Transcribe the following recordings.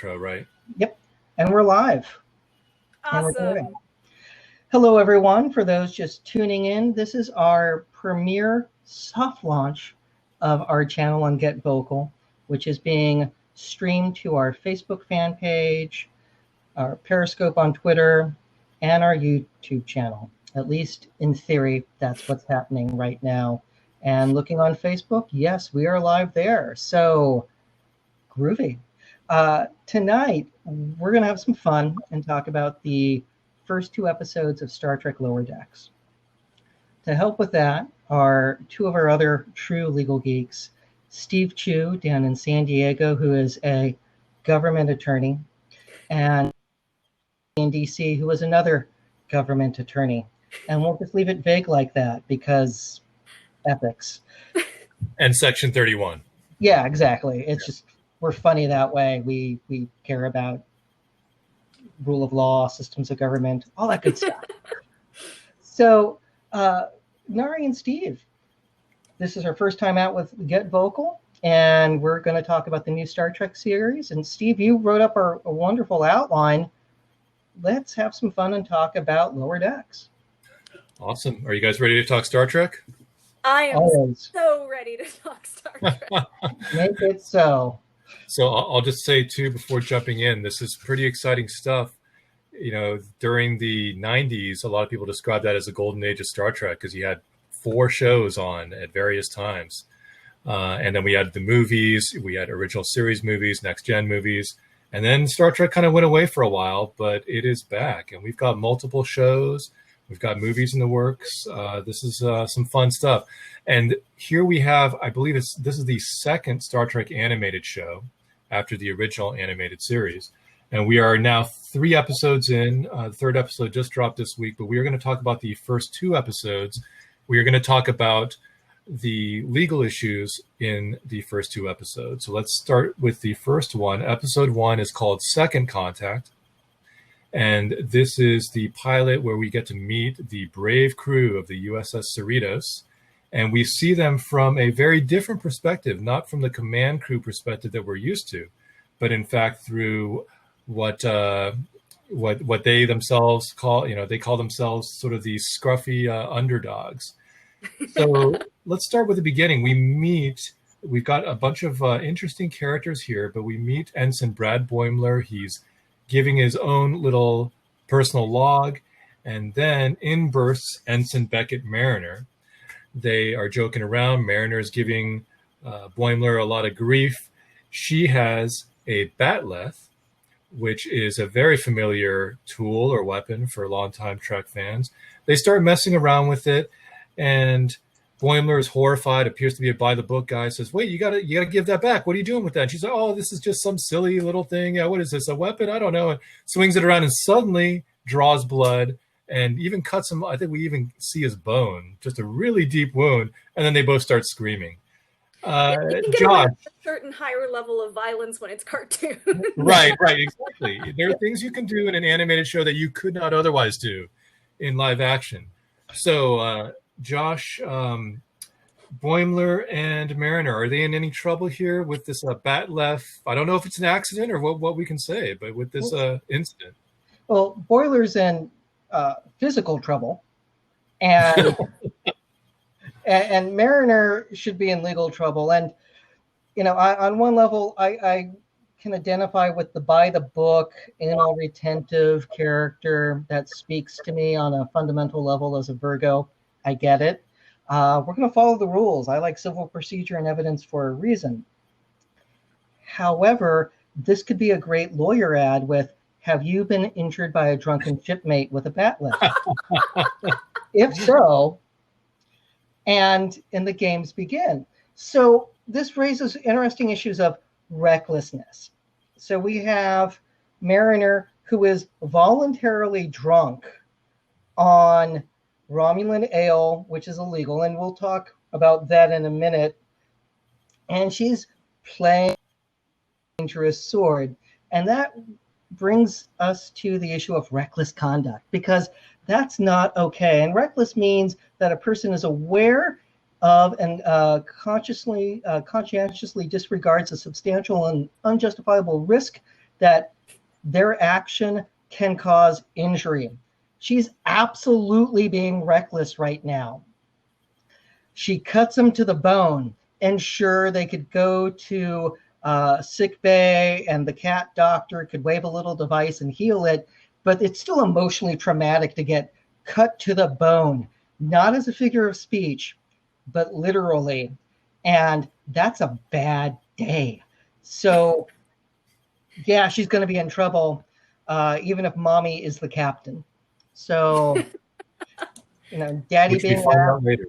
intro, right? Yep. And we're live. And we're Awesome. recording. Hello, everyone. For those just tuning in, this is our premiere soft launch of our channel on Get Vocal, which is being streamed to our Facebook fan page, our Periscope on Twitter, and our YouTube channel. At least in theory, that's what's happening right now. And looking on Facebook, yes, we are live there. So, groovy. Tonight, we're going to have some fun and talk about the first two episodes of Star Trek Lower Decks. To help with that are two of our other true legal geeks, Steve Chu down in San Diego, who is a government attorney, and in DC, who is another government attorney. And we'll just leave it vague like that because ethics. And Section 31. Yeah, exactly. It's just, we're funny that way. We care about rule of law, systems of government, all that good stuff. So, Nari and Steve, this is our first time out with Get Vocal, and we're going to talk about the new Star Trek series. And Steve, you wrote up a wonderful outline. Let's have some fun and talk about Lower Decks. Awesome. Are you guys ready to talk Star Trek? I am Always. so ready to talk Star Trek. Make it so. So I'll just say, too, before jumping in, this is pretty exciting stuff. You know, during the 90s, a lot of people described that as the golden age of Star Trek because you had 4 shows on at various times. And then we had the movies, we had original series movies, next-gen movies. And then Star Trek kind of went away for a while, but it is back. And we've got multiple shows. We've got movies in the works. This is some fun stuff. And here we have, I believe this is the second Star Trek animated show after the original animated series. And we are now 3 episodes in. The third episode just dropped this week, but we are going to talk about the first 2 episodes. We are going to talk about the legal issues in the first 2 episodes. So let's start with the first one. Episode 1 is called Second Contact. And this is the pilot where we get to meet the brave crew of the USS Cerritos. And we see them from a very different perspective, not from the command crew perspective that we're used to, but in fact through what they themselves call, they call themselves sort of these scruffy underdogs. So let's start with the beginning. We've got a bunch of interesting characters here, but we meet Ensign Brad Boimler. He's giving his own little personal log, and then in bursts Ensign Beckett Mariner. They are joking around. Mariner is giving Boimler a lot of grief. She has a batleth, which is a very familiar tool or weapon for longtime Trek fans. They start messing around with it, and Boimler is horrified, appears to be a by-the-book guy, says, wait, you gotta give that back. What are you doing with that? And she's like, oh, this is just some silly little thing. Yeah, what is this, a weapon? I don't know. And swings it around and suddenly draws blood and even cuts him. I think we even see his bone, just a really deep wound. And then they both start screaming. You can get Josh. a certain higher level of violence when it's cartoon. Right, exactly. There are things you can do in an animated show that you could not otherwise do in live action. So, Josh, Boimler and Mariner, are they in any trouble here with this batleth? I don't know if it's an accident or what we can say, but with this incident. Well, Boiler's in physical trouble, and and Mariner should be in legal trouble. And on one level, I can identify with the by-the-book, anal retentive character that speaks to me on a fundamental level as a Virgo. I get it. We're going to follow the rules. I like civil procedure and evidence for a reason. However, this could be a great lawyer ad with, have you been injured by a drunken shipmate with a batleth? If so, and the games begin. So this raises interesting issues of recklessness. So we have Mariner, who is voluntarily drunk on Romulan ale, which is illegal, and we'll talk about that in a minute. And she's playing a dangerous sword. And that brings us to the issue of reckless conduct, because that's not okay. And reckless means that a person is aware of and conscientiously disregards a substantial and unjustifiable risk that their action can cause injury. She's absolutely being reckless right now. She cuts him to the bone. And sure, they could go to sick bay and the cat doctor could wave a little device and heal it, but it's still emotionally traumatic to get cut to the bone, not as a figure of speech, but literally. And that's a bad day. So yeah, she's going to be in trouble, even if mommy is the captain. So, daddy Which we being find out later.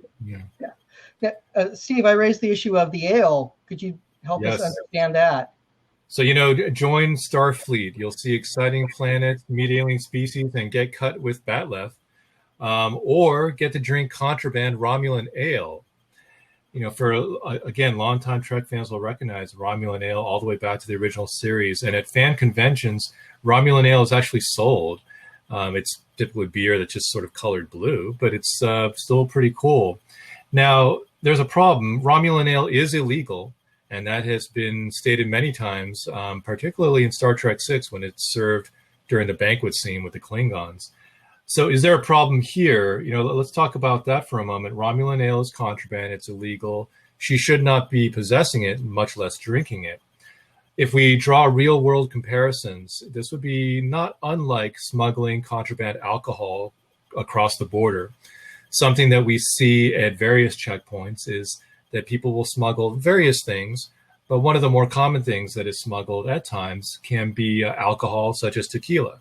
Yeah. Steve, I raised the issue of the ale. Could you help us understand that? So, join Starfleet. You'll see exciting planets, meet alien species, and get cut with Batleth. Or get to drink contraband Romulan ale. Again, longtime Trek fans will recognize Romulan ale all the way back to the original series. And at fan conventions, Romulan ale is actually sold. It's typically beer that's just sort of colored blue, but it's still pretty cool. Now, there's a problem. Romulan ale is illegal, and that has been stated many times, particularly in Star Trek VI when it's served during the banquet scene with the Klingons. So is there a problem here? Let's talk about that for a moment. Romulan ale is contraband. It's illegal. She should not be possessing it, much less drinking it. If we draw real-world comparisons, this would be not unlike smuggling contraband alcohol across the border. Something that we see at various checkpoints is that people will smuggle various things, but one of the more common things that is smuggled at times can be alcohol, such as tequila.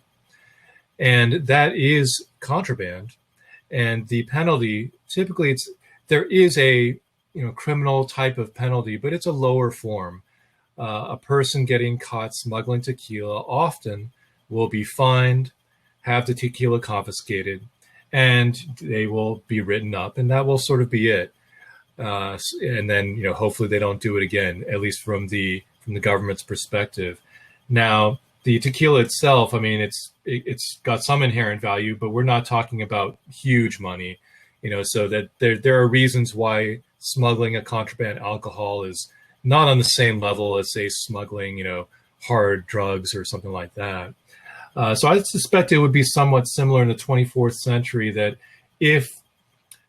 And that is contraband. And the penalty, typically there is a criminal type of penalty, but it's a lower form. A person getting caught smuggling tequila often will be fined, have the tequila confiscated, and they will be written up, and that will sort of be it. And then, hopefully they don't do it again, at least from the government's perspective. Now, the tequila itself, it's got some inherent value, but we're not talking about huge money, so that there are reasons why smuggling a contraband alcohol is not on the same level as, say, smuggling, hard drugs or something like that. So I suspect it would be somewhat similar in the 24th century, that if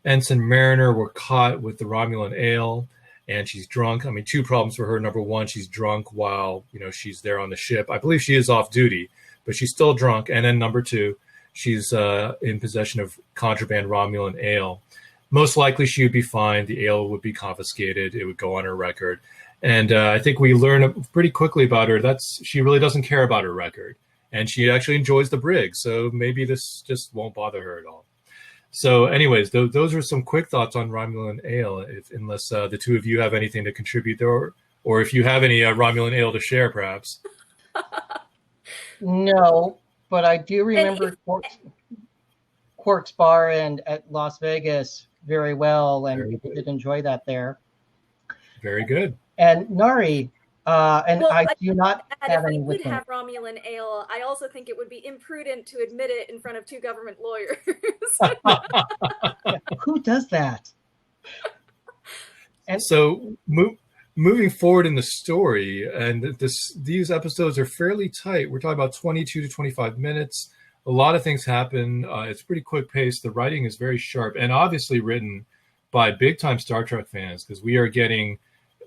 Ensign Mariner were caught with the Romulan ale and she's drunk, two problems for her. Number one, she's drunk while, she's there on the ship. I believe she is off duty, but she's still drunk. And then number two, she's in possession of contraband Romulan ale. Most likely she would be fined. The ale would be confiscated. It would go on her record. And I think we learn pretty quickly about her. She really doesn't care about her record. And she actually enjoys the brig. So maybe this just won't bother her at all. So anyways, those are some quick thoughts on Romulan ale, unless the two of you have anything to contribute there, or if you have any Romulan ale to share, perhaps. No, but I do remember Quark's Bar at Las Vegas very well, and people did enjoy that there. Very good. And Nari, I do not have any if we with did have Romulan ale, I also think it would be imprudent to admit it in front of two government lawyers. Who does that? And so moving forward in the story, and these episodes are fairly tight. We're talking about 22 to 25 minutes. A lot of things happen. It's pretty quick pace. The writing is very sharp and obviously written by big-time Star Trek fans, because we are getting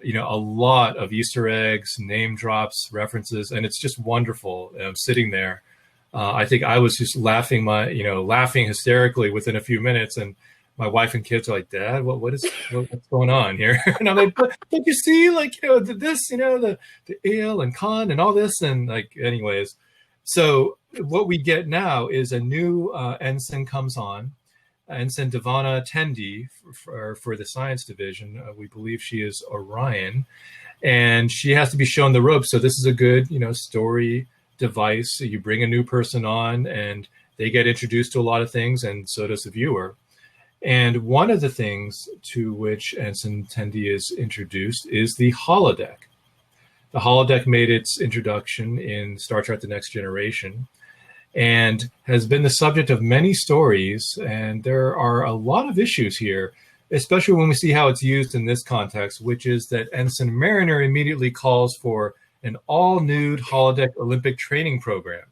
a lot of Easter eggs, name drops, references, and it's just wonderful. Sitting there, I think I was just laughing hysterically within a few minutes, and my wife and kids are like, "Dad, what's going on here?" And I'm like, "But you see, the ale and con and all this, and anyways." So what we get now is a new ensign comes on. Ensign Devana Tendi for the science division. We believe she is Orion, and she has to be shown the ropes. So this is a good, story device. You bring a new person on, and they get introduced to a lot of things, and so does the viewer. And one of the things to which Ensign Tendi is introduced is the holodeck. The holodeck made its introduction in Star Trek: The Next Generation, and has been the subject of many stories. And there are a lot of issues here, especially when we see how it's used in this context, which is that Ensign Mariner immediately calls for an all-nude holodeck Olympic training program.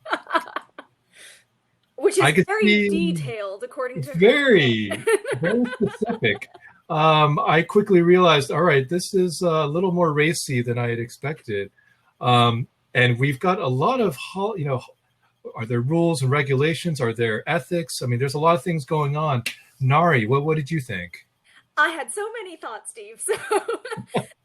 Which I is could very see detailed, according to her. very, very specific. I quickly realized, all right, this is a little more racy than I had expected. And we've got a lot of, are there rules and regulations? Are there ethics? I mean, there's a lot of things going on. Nari, what did you think? I had so many thoughts, Steve. So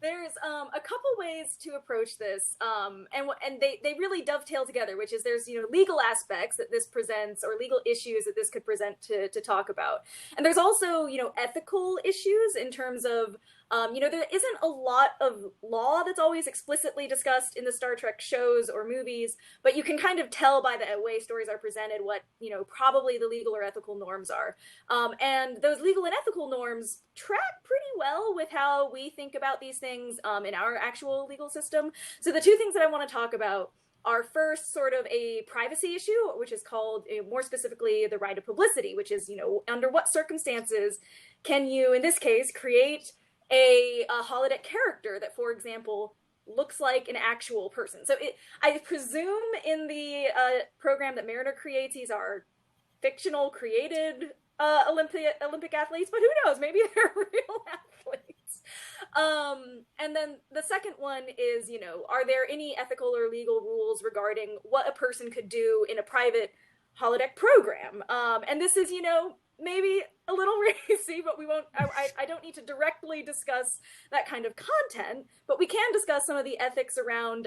there's a couple ways to approach this, and they really dovetail together. Which is there's legal aspects that this presents, or legal issues that this could present to talk about, and there's also ethical issues in terms of there isn't a lot of law that's always explicitly discussed in the Star Trek shows or movies, but you can kind of tell by the way stories are presented what probably the legal or ethical norms are, and those legal and ethical norms track pretty well with how we think about these things in our actual legal system. So the two things that I want to talk about are first sort of a privacy issue, which is called more specifically the right of publicity, which is under what circumstances can you in this case create a holodeck character that, for example, looks like an actual person. So I presume in the program that Mariner creates, these are fictional created Olympic athletes, but who knows? Maybe they're real athletes. And then the second one is, are there any ethical or legal rules regarding what a person could do in a private holodeck program? And this is, maybe a little racy, but we won't. I don't need to directly discuss that kind of content, but we can discuss some of the ethics around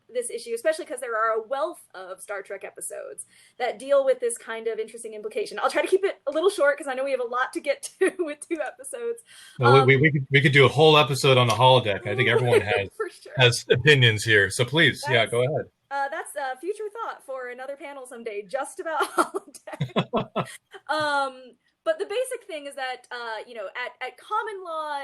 this issue, especially because there are a wealth of Star Trek episodes that deal with this kind of interesting implication. I'll try to keep it a little short because I know we have a lot to get to with 2 episodes. No, we could do a whole episode on the holodeck. I think everyone for sure. has opinions here, so please, go ahead. That's a future thought for another panel someday, just about holodeck. But the basic thing is that at common law,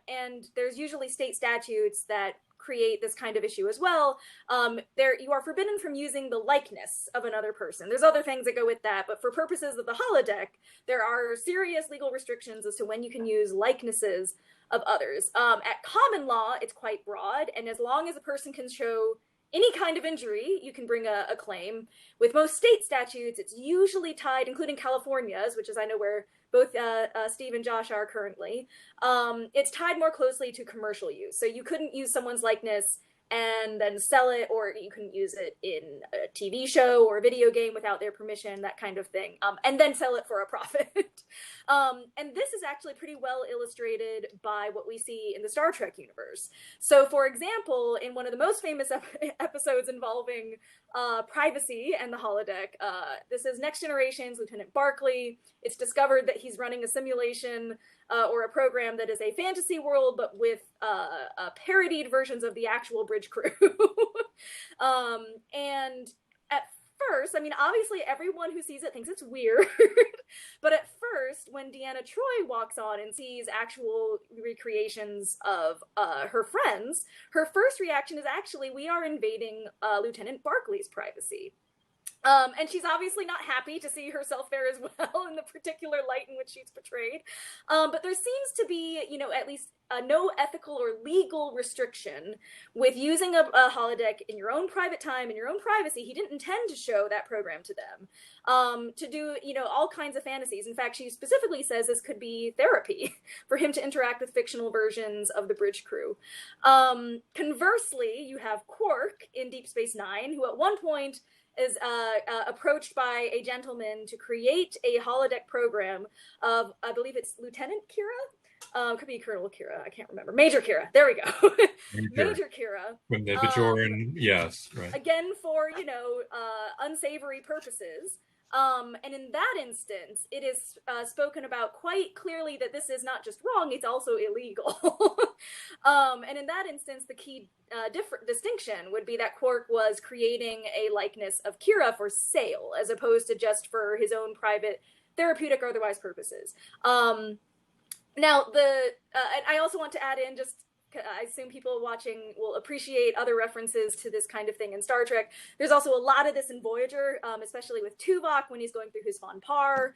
and there's usually state statutes that create this kind of issue as well. You are forbidden from using the likeness of another person. There's other things that go with that, but for purposes of the holodeck, there are serious legal restrictions as to when you can use likenesses of others. At common law, it's quite broad, and as long as a person can show any kind of injury, you can bring a claim. With most state statutes, it's usually tied, including California's, which is I know where both Steve and Josh are currently. It's tied more closely to commercial use. So you couldn't use someone's likeness and then sell it, or you couldn't use it in a TV show or a video game without their permission, that kind of thing, and then sell it for a profit. And this is actually pretty well illustrated by what we see in the Star Trek universe. So, for example, in one of the most famous episodes involving privacy and the holodeck, this is Next Generation's Lieutenant Barclay. It's discovered that he's running a simulation or a program that is a fantasy world, but with parodied versions of the actual bridge crew. And at first, I mean, obviously everyone who sees it thinks it's weird, but at first, when Deanna Troi walks on and sees actual recreations of her friends, her first reaction is actually, we are invading Lieutenant Barclay's privacy. And she's obviously not happy to see herself there as well in the particular light in which she's portrayed. But there seems to be, at least no ethical or legal restriction with using a holodeck in your own private time, in your own privacy. He didn't intend to show that program to them, to do, all kinds of fantasies. In fact, she specifically says this could be therapy for him to interact with fictional versions of the bridge crew. Conversely, you have Quark in Deep Space Nine, who at one point is approached by a gentleman to create a holodeck program of, I believe it's Lieutenant Kira? Could be Colonel Kira, I can't remember. Major Kira, there we go. Major Kira. From the Bajoran, yes, right. Again, for, unsavory purposes. And in that instance, it is spoken about quite clearly that this is not just wrong, it's also illegal. And in that instance, the key distinction would be that Quark was creating a likeness of Kira for sale, as opposed to just for his own private therapeutic or otherwise purposes. Now, and I also want to add in, just I assume people watching will appreciate other references to this kind of thing in Star Trek. There's also a lot of this in Voyager, especially with Tuvok when he's going through his Von Par,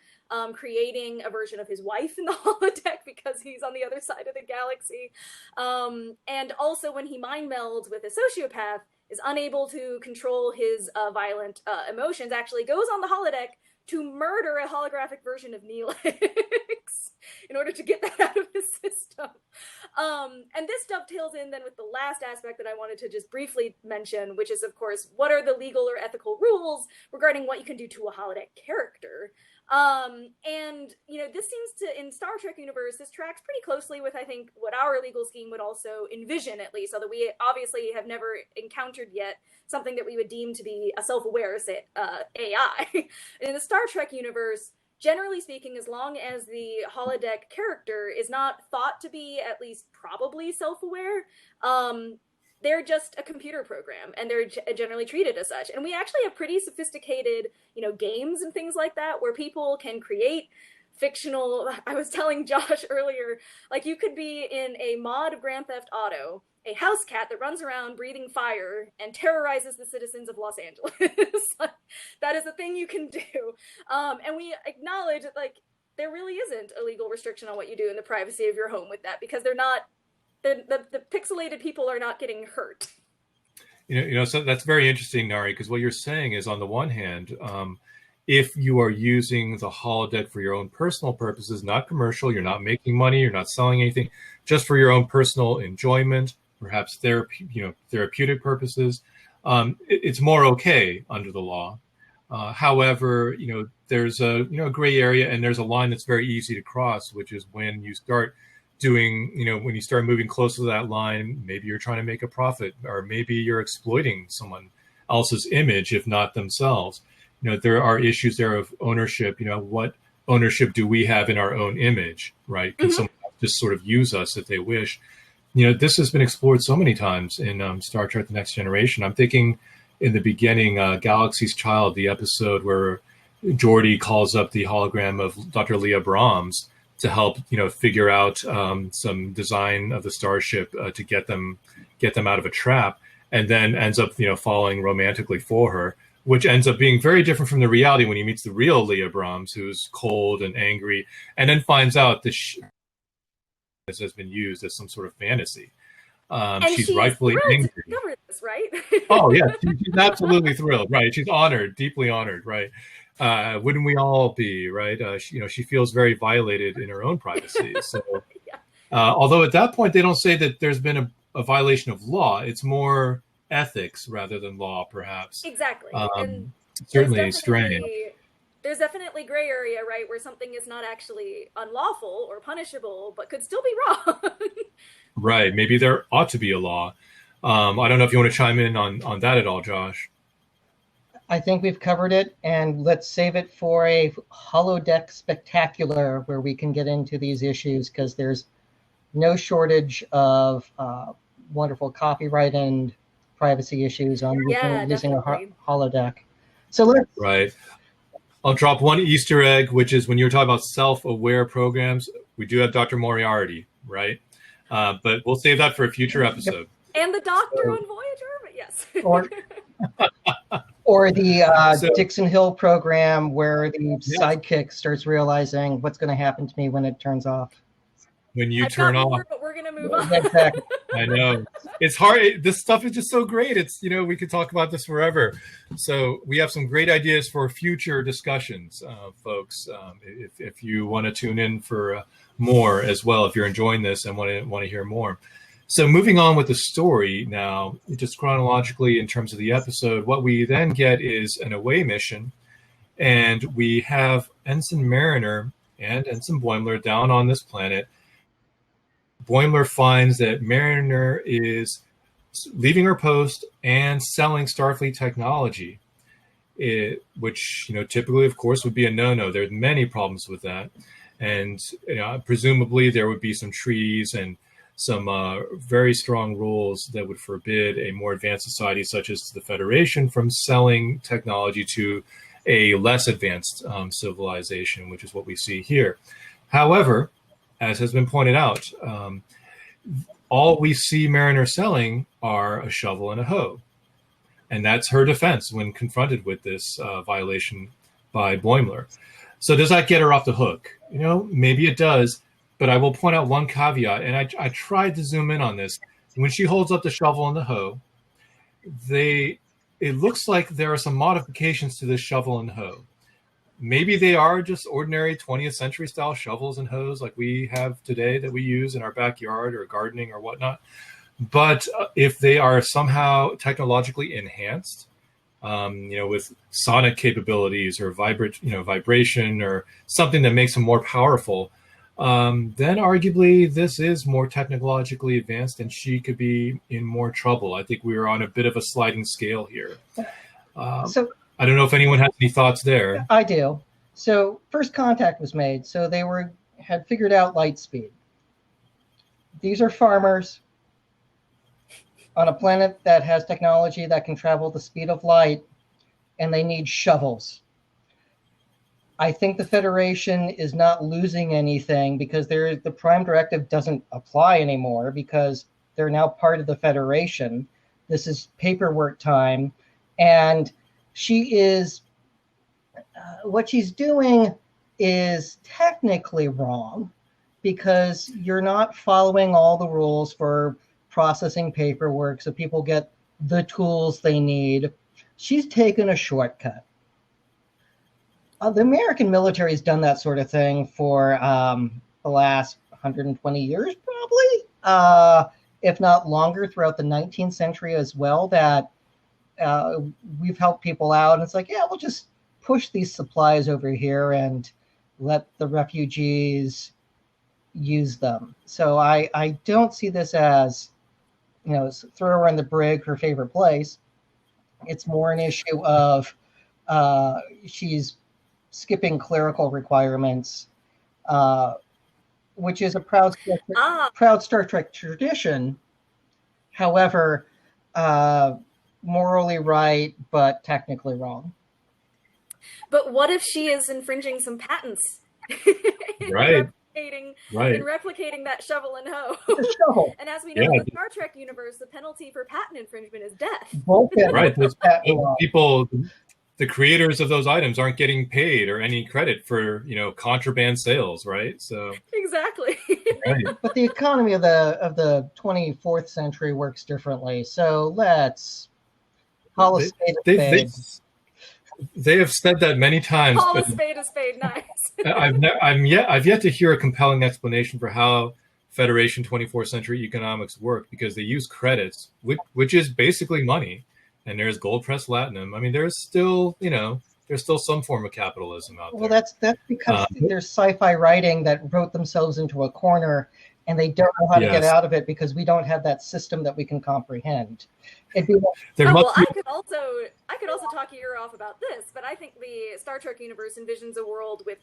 creating a version of his wife in the holodeck because he's on the other side of the galaxy. And also when he mind melds with a sociopath, is unable to control his violent emotions, actually goes on the holodeck to murder a holographic version of Neelix in order to get that out of his system. And this dovetails in then with the last aspect that I wanted to just briefly mention, which is, of course, what are the legal or ethical rules regarding what you can do to a holodeck character? And, you know, this seems to, in Star Trek universe, this tracks pretty closely with, I think, what our legal scheme would also envision, at least, although we obviously have never encountered yet something that we would deem to be a self-aware AI. In the Star Trek universe, generally speaking, as long as the holodeck character is not thought to be at least probably self-aware, they're just a computer program, and they're generally treated as such. And we actually have pretty sophisticated, you know, games and things like that where people can create fictional. I was telling Josh earlier, like you could be in a mod of Grand Theft Auto, a house cat that runs around breathing fire and terrorizes the citizens of Los Angeles. That is a thing you can do. And we acknowledge that, like, there really isn't a legal restriction on what you do in the privacy of your home with that, because they're not, the pixelated people are not getting hurt. You know, so that's very interesting, Nari, because what you're saying is, on the one hand, if you are using the holodeck for your own personal purposes, not commercial, you're not making money, you're not selling anything, just for your own personal enjoyment, perhaps therapeutic purposes, it's more okay under the law. However, you know, there's a gray area, and there's a line that's very easy to cross, which is when you start doing, you know, when you start moving close to that line, maybe you're trying to make a profit, or maybe you're exploiting someone else's image, if not themselves. You know, there are issues there of ownership. You know, what ownership do we have in our own image, right? Can someone just sort of use us if they wish? You know, this has been explored so many times in Star Trek: The Next Generation. I'm thinking in the beginning, Galaxy's Child, the episode where Geordi calls up the hologram of Dr. Leah Brahms to help, you know, figure out some design of the starship to get them out of a trap, and then ends up, you know, falling romantically for her, which ends up being very different from the reality when he meets the real Leah Brahms, who's cold and angry, and then finds out this has been used as some sort of fantasy. She's rightfully angry. To discover this, right? Oh yeah, she's absolutely thrilled, right? She's honored, deeply honored, right? Wouldn't we all be, right? She feels very violated in her own privacy. So, although at that point they don't say that there's been a violation of law, it's more ethics rather than law, perhaps. Exactly. And certainly strange. There's definitely gray area, right, where something is not actually unlawful or punishable, but could still be wrong. Right. Maybe there ought to be a law. I don't know if you want to chime in on that at all, Josh. I think we've covered it, and let's save it for a holodeck spectacular where we can get into these issues, because there's no shortage of wonderful copyright and privacy issues on using a holodeck. So let's... Right. I'll drop one Easter egg, which is when you were talking about self-aware programs, we do have Dr. Moriarty, right? But we'll save that for a future episode. And the Doctor on Voyager, but yes. Or the Dixon Hill program where the sidekick starts realizing what's going to happen to me when it turns off. When you turn off. But we're going to move on. Exactly. I know. It's hard. This stuff is just so great. It's, you know, we could talk about this forever. So we have some great ideas for future discussions, folks. If you want to tune in for more as well, if you're enjoying this and want to hear more. So moving on with the story now, just chronologically in terms of the episode, what we then get is an away mission, and we have Ensign Mariner and Ensign Boimler down on this planet. Boimler finds that Mariner is leaving her post and selling Starfleet technology, which, you know, typically, of course, would be a no-no. There are many problems with that. And presumably there would be some treaties and some very strong rules that would forbid a more advanced society such as the Federation from selling technology to a less advanced civilization, which is what we see here. However, as has been pointed out, all we see Mariner selling are a shovel and a hoe. And that's her defense when confronted with this violation by Boimler. So does that get her off the hook? Maybe it does, but I will point out one caveat, and I tried to zoom in on this. When she holds up the shovel and the hoe, it looks like there are some modifications to this shovel and hoe. Maybe they are just ordinary 20th century style shovels and hoes like we have today that we use in our backyard or gardening or whatnot. But if they are somehow technologically enhanced, with sonic capabilities or vibration or something that makes them more powerful, then arguably this is more technologically advanced and she could be in more trouble. I think we're on a bit of a sliding scale here. So I don't know if anyone has any thoughts there. I do. So first contact was made. So they had figured out light speed. These are farmers on a planet that has technology that can travel the speed of light, and they need shovels. I think the Federation is not losing anything because the Prime Directive doesn't apply anymore because they're now part of the Federation. This is paperwork time. And what she's doing is technically wrong because you're not following all the rules for processing paperwork so people get the tools they need. She's taken a shortcut. The American military has done that sort of thing for the last 120 years, probably, if not longer, throughout the 19th century as well, that we've helped people out. And it's like, yeah, we'll just push these supplies over here and let the refugees use them. So I don't see this as, throw her in the brig, her favorite place. It's more an issue of she's skipping clerical requirements, which is a proud Star Trek tradition. However, morally right, but technically wrong. But what if she is infringing some patents? Right. And replicating that shovel and hoe. And as we know, in the Star Trek universe, the penalty for patent infringement is death. Right. Those people, the creators of those items aren't getting paid or any credit for, contraband sales, right? So exactly. Right. But the economy of the 24th century works differently. So let's call a spade a spade. They have said that many times. Call a spade, nice. I've yet to hear a compelling explanation for how Federation 24th century economics work, because they use credits, which is basically money, and there's gold press latinum. I mean, there's still some form of capitalism out there. Well, that's because there's sci-fi writing that wrote themselves into a corner, and they don't know how to get out of it because we don't have that system that we can comprehend. I could also talk your ear off about this, but I think the Star Trek universe envisions a world with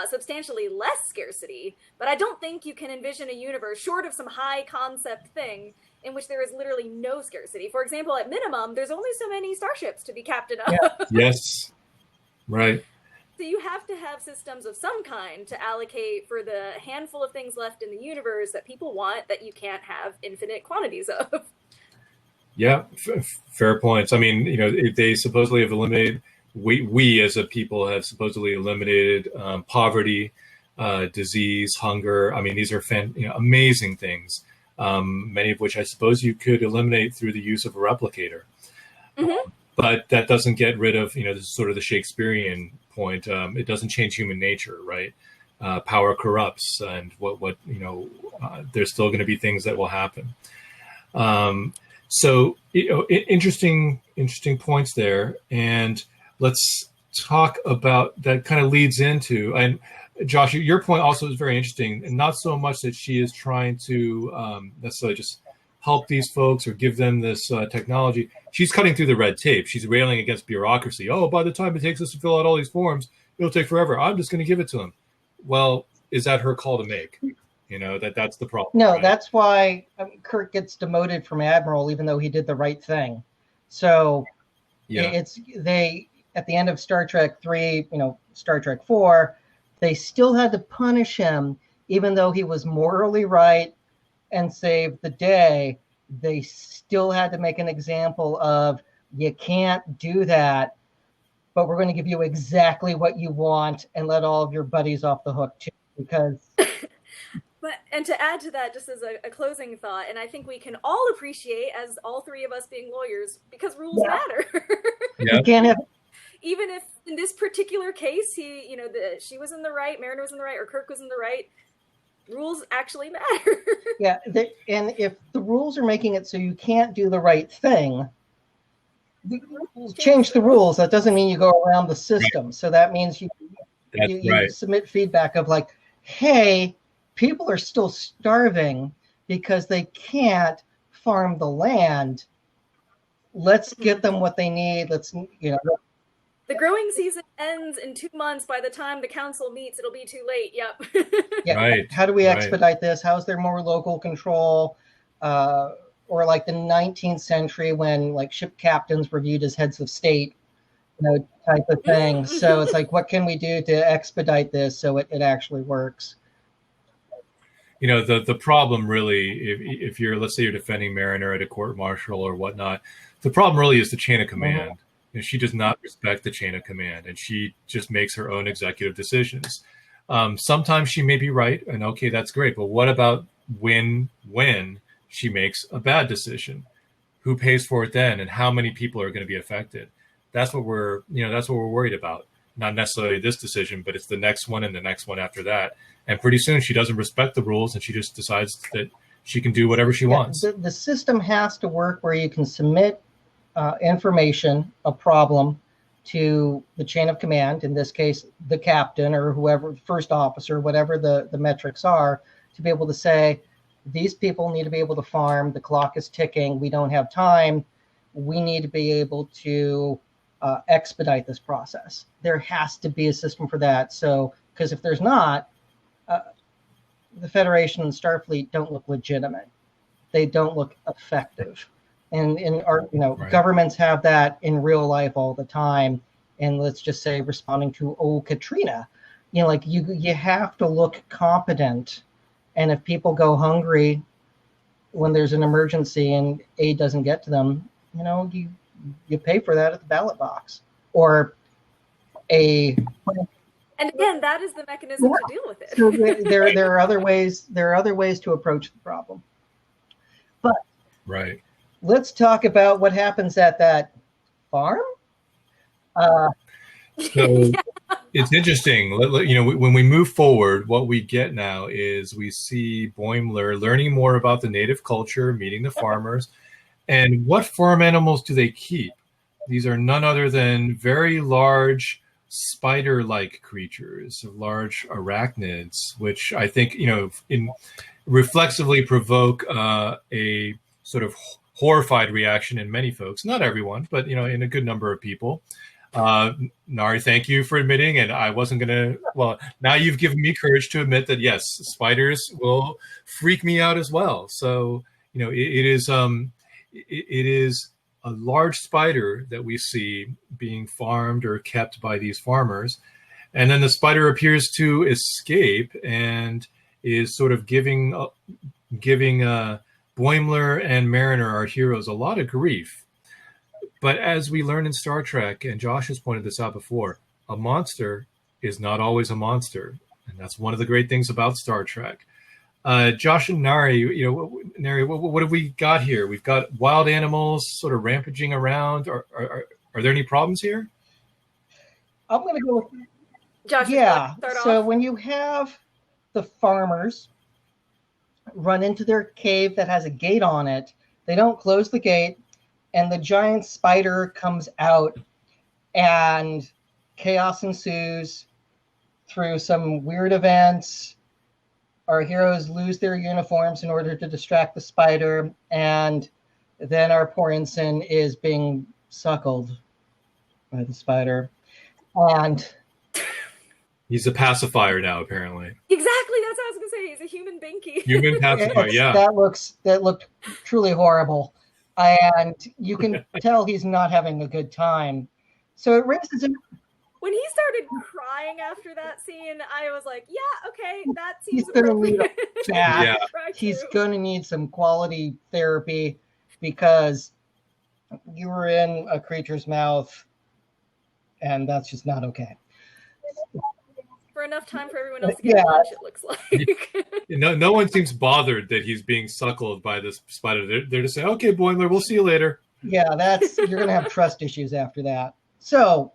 substantially less scarcity, but I don't think you can envision a universe, short of some high concept thing, in which there is literally no scarcity. For example, at minimum, there's only so many starships to be captained of. Yeah. Yes, right. So you have to have systems of some kind to allocate for the handful of things left in the universe that people want that you can't have infinite quantities of. Yeah, fair points. I mean, they supposedly have eliminated, we as a people have supposedly eliminated poverty, disease, hunger. I mean, these are amazing things, many of which I suppose you could eliminate through the use of a replicator. Mm-hmm. But that doesn't get rid of, this is sort of the Shakespearean point. It doesn't change human nature, right? Power corrupts, and there's still going to be things that will happen. So, interesting points there. And let's talk about that. Kind of leads into, and Josh, your point also is very interesting, and not so much that she is trying to necessarily just help these folks or give them this technology. She's cutting through the red tape. She's railing against bureaucracy. Oh, by the time it takes us to fill out all these forms, it'll take forever. I'm just going to give it to them. Well, is that her call to make? That's the problem. No, right? That's why Kirk gets demoted from admiral, even though he did the right thing. So it's at the end of Star Trek 3, Star Trek 4, they still had to punish him, even though he was morally right and save the day, they still had to make an example of, you can't do that, but we're going to give you exactly what you want and let all of your buddies off the hook too, because And to add to that, just as a closing thought, and I think we can all appreciate, as all three of us being lawyers, because rules matter. You can't have, even if in this particular case, she was in the right, Mariner was in the right, or Kirk was in the right, rules actually matter. And if the rules are making it so you can't do the right thing, change the rules. That doesn't mean you go around the system. Right. So that means you submit feedback of like, hey, people are still starving because they can't farm the land. Let's get them what they need. The growing season ends in 2 months. By the time the council meets, it'll be too late. Yep. Right. How do we expedite this? How's there more local control? Or like the 19th century when like ship captains were viewed as heads of state, type of thing. So it's like, what can we do to expedite this so it actually works? The problem really, if you're, let's say you're defending Mariner at a court martial or whatnot, the problem really is the chain of command. Mm-hmm. She does not respect the chain of command, and she just makes her own executive decisions. Sometimes she may be right, and okay, that's great. But what about when she makes a bad decision? Who pays for it then, and how many people are going to be affected? That's what we're worried about. Not necessarily this decision, but it's the next one and the next one after that. And pretty soon she doesn't respect the rules, and she just decides that she can do whatever she wants. The system has to work where you can submit information, a problem, to the chain of command, in this case, the captain or whoever, first officer, whatever the metrics are, to be able to say, these people need to be able to farm, the clock is ticking, we don't have time, we need to be able to expedite this process. There has to be a system for that. So, because if there's not, the Federation and Starfleet don't look legitimate. They don't look effective. And in our, governments have that in real life all the time. And let's just say responding to Katrina, you have to look competent. And if people go hungry when there's an emergency and aid doesn't get to them, you pay for that at the ballot box or And again, that is the mechanism to deal with it. So there are other ways. There are other ways to approach the problem. But let's talk about what happens at that farm. So it's interesting. When we move forward, what we get now is we see Boimler learning more about the native culture, meeting the farmers, and what farm animals do they keep? These are none other than very large spider-like creatures, large arachnids, which I think, reflexively provoke a sort of horrified reaction in many folks. Not everyone, but, in a good number of people. Nari, thank you for admitting, and I wasn't going to, well, now you've given me courage to admit that, yes, spiders will freak me out as well. So, it is a large spider that we see being farmed or kept by these farmers. And then the spider appears to escape and is sort of giving Boimler and Mariner, our heroes, a lot of grief. But as we learn in Star Trek, and Josh has pointed this out before, a monster is not always a monster. And that's one of the great things about Star Trek. Josh and Nari, Nari, what have we got here? We've got wild animals sort of rampaging around. Are there any problems here? I'm going to go with Josh. Yeah. So when you have the farmers run into their cave that has a gate on it, they don't close the gate, and the giant spider comes out, and chaos ensues through some weird events. Our heroes lose their uniforms in order to distract the spider, and then our poor ensign is being suckled by the spider. And he's a pacifier now, apparently. Exactly, that's what I was going to say. He's a human binky. Human pacifier, yeah. That looked truly horrible. And you can tell he's not having a good time. So it raises him. when he started crying after that scene, I was like, yeah, okay, that seems He's going to need appropriate. a bath. Yeah. He's going to need some quality therapy because you were in a creature's mouth, and that's just not okay. For enough time for everyone else to get lunch, it looks like. No one seems bothered that he's being suckled by this spider. They're just saying, okay, Boimler, we'll see you later. Yeah, you're going to have trust issues after that. So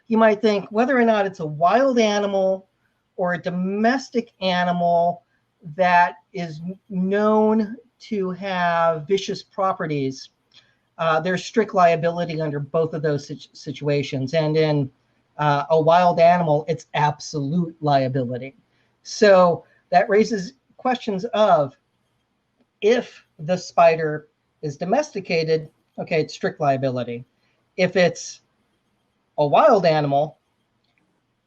you might think whether or not it's a wild animal or a domestic animal that is known to have vicious properties, there's strict liability under both of those situations. And in a wild animal, it's absolute liability. So that raises questions of, if the spider is domesticated, okay, it's strict liability. If it's a wild animal,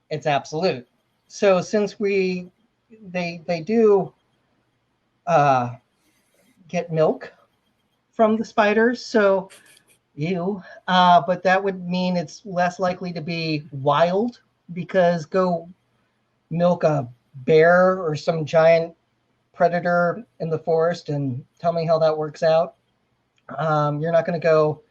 it's absolute. So since they do get milk from the spiders, so but that would mean it's less likely to be wild, because go milk a bear or some giant predator in the forest and tell me how that works out. You're not going to go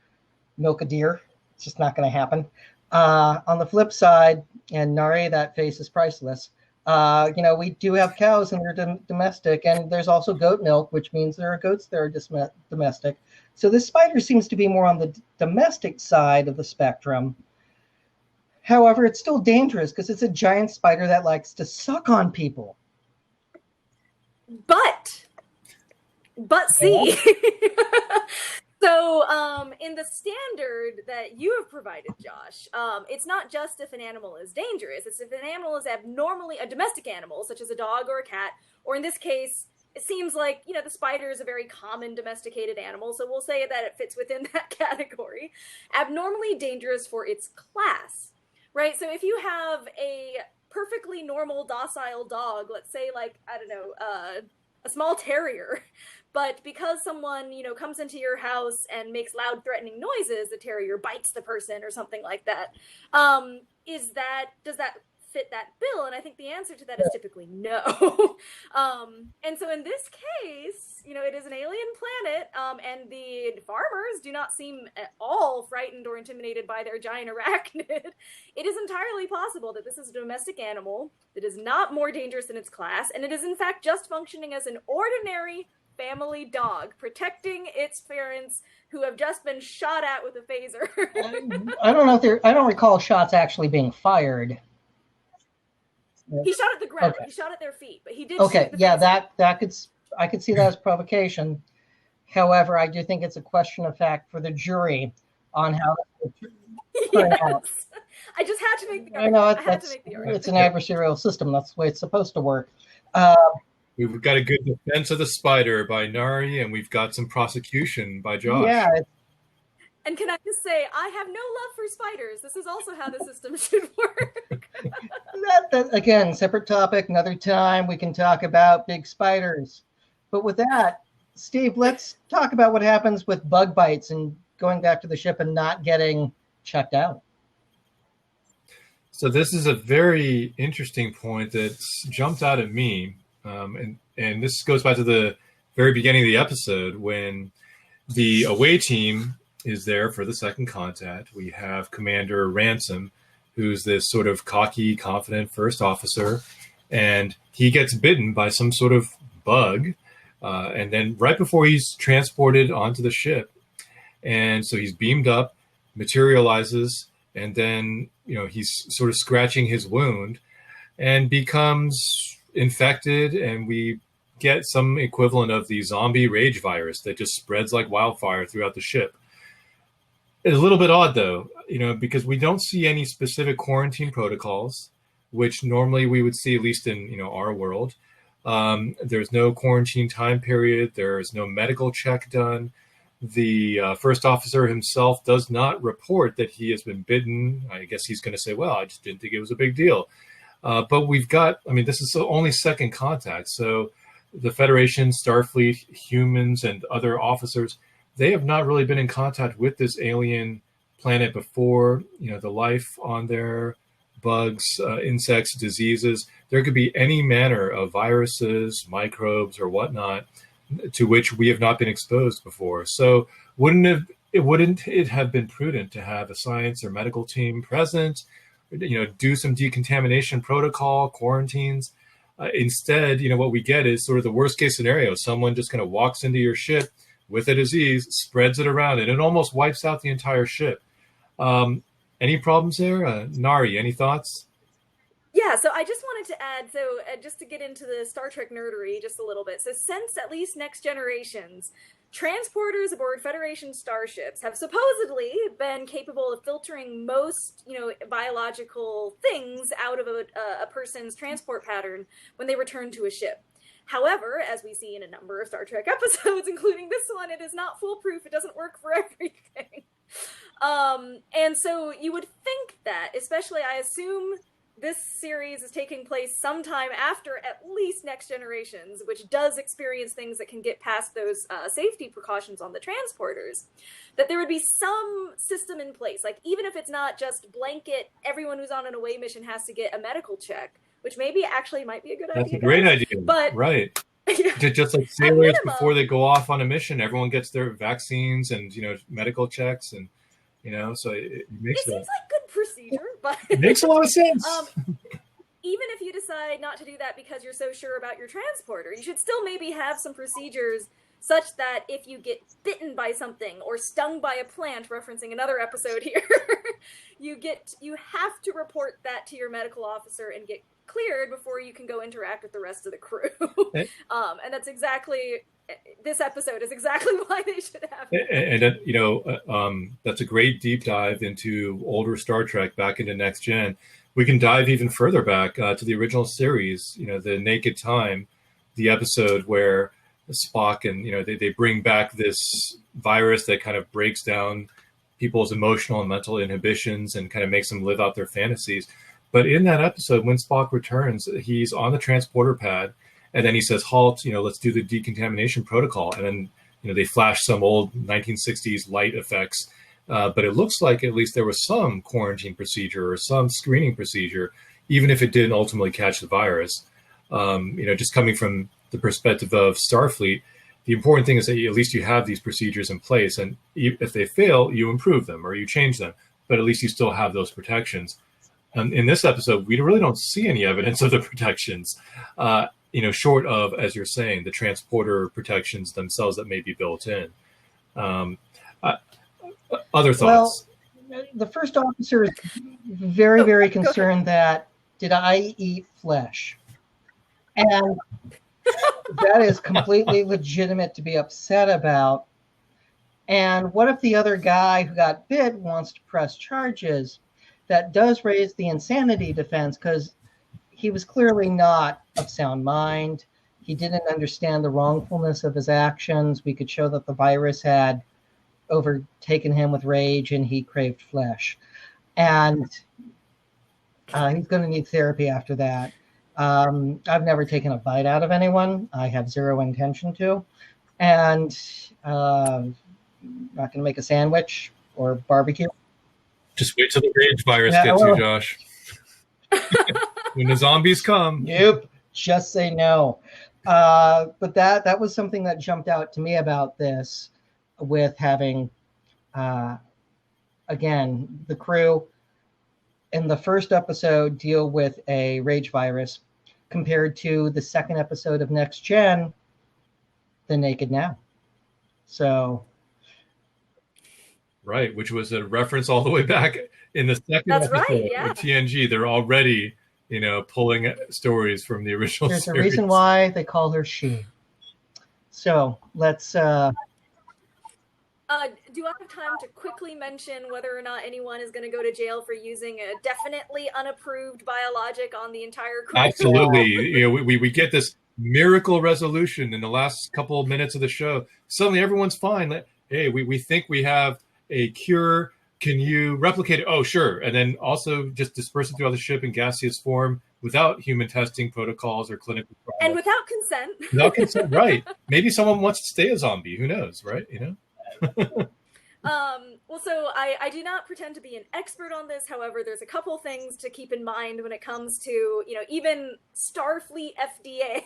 milk a deer. It's just not going to happen. On the flip side, and Nari, that face is priceless. We do have cows and they're domestic, and there's also goat milk, which means there are goats that are domestic. So this spider seems to be more on the domestic side of the spectrum. However, it's still dangerous because it's a giant spider that likes to suck on people. But see, so in the standard that you have provided, Josh, it's not just if an animal is dangerous. It's if an animal is abnormally a domestic animal, such as a dog or a cat, or in this case, it seems like, the spider is a very common domesticated animal, so we'll say that it fits within that category. Abnormally dangerous for its class, right? So if you have a perfectly normal, docile dog, let's say a small terrier, but because someone, comes into your house and makes loud, threatening noises, the terrier bites the person or something like that, does that fit that bill? And I think the answer to that is typically no. And so in this case, it is an alien planet, and the farmers do not seem at all frightened or intimidated by their giant arachnid. It is entirely possible that this is a domestic animal that is not more dangerous than its class, and it is in fact just functioning as an ordinary family dog, protecting its parents who have just been shot at with a phaser. I don't recall shots actually being fired. He shot at the ground. Okay. He shot at their feet, but he did. Okay, yeah, I could see that as provocation. However, I do think it's a question of fact for the jury on how that will turn out. I just had to make the argument. I know it's an adversarial system. That's the way it's supposed to work. We've got a good defense of the spider by Nari, and we've got some prosecution by Josh. Yeah. And can I just say, I have no love for spiders. This is also how the system should work. that again, separate topic. Another time we can talk about big spiders. But with that, Steve, let's talk about what happens with bug bites and going back to the ship and not getting checked out. So this is a very interesting point that's jumped out at me. And this goes back to the very beginning of the episode when the away team is there for the second contact. We have Commander Ransom, who's this sort of cocky, confident first officer, and he gets bitten by some sort of bug. And then right before he's transported onto the ship, and so he's beamed up, materializes, and then, he's sort of scratching his wound and becomes infected, and we get some equivalent of the zombie rage virus that just spreads like wildfire throughout the ship. It's a little bit odd, though, because we don't see any specific quarantine protocols, which normally we would see, at least in, our world. There's no quarantine time period. There's no medical check done. The first officer himself does not report that he has been bitten. I guess he's going to say, well, I just didn't think it was a big deal. But we've got, this is only second contact. So the Federation, Starfleet, humans, and other officers, they have not really been in contact with this alien planet before, the life on there, bugs, insects, diseases. There could be any manner of viruses, microbes, or whatnot to which we have not been exposed before. So wouldn't it have been prudent to have a science or medical team present, do some decontamination protocol, quarantines? Instead, what we get is sort of the worst case scenario. Someone just kind of walks into your ship with a disease, spreads it around, and it almost wipes out the entire ship. Any problems there? Nari, any thoughts? Yeah, so I just wanted to add, just to get into the Star Trek nerdery just a little bit. So since at least Next Generations, transporters aboard Federation starships have supposedly been capable of filtering most, biological things out of a person's transport pattern when they return to a ship. However, as we see in a number of Star Trek episodes, including this one, it is not foolproof. It doesn't work for everything. And so you would think that, especially, I assume this series is taking place sometime after at least Next Generations, which does experience things that can get past those safety precautions on the transporters, that there would be some system in place. Like, even if it's not just blanket, everyone who's on an away mission has to get a medical check, which maybe actually might be a good idea. That's a great idea. But, right. Just like sailors before they go off on a mission, everyone gets their vaccines and, medical checks and, so it makes seems like good procedure, but it makes a lot of sense. Even if you decide not to do that because you're so sure about your transporter, you should still maybe have some procedures such that if you get bitten by something or stung by a plant, referencing another episode here, you have to report that to your medical officer and get cleared before you can go interact with the rest of the crew. And that's exactly, this episode is exactly why they should have it. And that's a great deep dive into older Star Trek back into Next Gen. We can dive even further back to the original series, the Naked Time, the episode where Spock and, they bring back this virus that kind of breaks down people's emotional and mental inhibitions and kind of makes them live out their fantasies. But in that episode, when Spock returns, he's on the transporter pad, and then he says, halt, let's do the decontamination protocol. And then, they flash some old 1960s light effects. But it looks like at least there was some quarantine procedure or some screening procedure, even if it didn't ultimately catch the virus. Just coming from the perspective of Starfleet, the important thing is that at least you have these procedures in place. And if they fail, you improve them or you change them. But at least you still have those protections. In this episode, we really don't see any evidence of the protections, short of, as you're saying, the transporter protections themselves that may be built in. Other thoughts? Well, the first officer is very, very concerned that, did I eat flesh? And that is completely legitimate to be upset about. And what if the other guy who got bit wants to press charges? That does raise the insanity defense, because he was clearly not of sound mind. He didn't understand the wrongfulness of his actions. We could show that the virus had overtaken him with rage and he craved flesh. And he's going to need therapy after that. I've never taken a bite out of anyone. I have zero intention to. And not going to make a sandwich or barbecue. Just wait till the rage virus gets you, Josh. When the zombies come. Yep. Just say no. But that was something that jumped out to me about this, with having, again, the crew in the first episode deal with a rage virus compared to the second episode of Next Gen, The Naked Now. So... Right, which was a reference all the way back in the second episode of TNG. They're already, pulling stories from the original series. There's a reason why they call her she. So let's... do I have time to quickly mention whether or not anyone is going to go to jail for using a definitely unapproved biologic on the entire crew? Absolutely. We get this miracle resolution in the last couple of minutes of the show. Suddenly everyone's fine. Hey, we think we have a cure. Can you replicate it? Oh, sure. And then also just disperse it throughout the ship in gaseous form without human testing protocols or clinical trials. And without consent. Without consent, right. Maybe someone wants to stay a zombie. Who knows, right? Well, so I do not pretend to be an expert on this. However, there's a couple things to keep in mind when it comes to, even Starfleet FDA,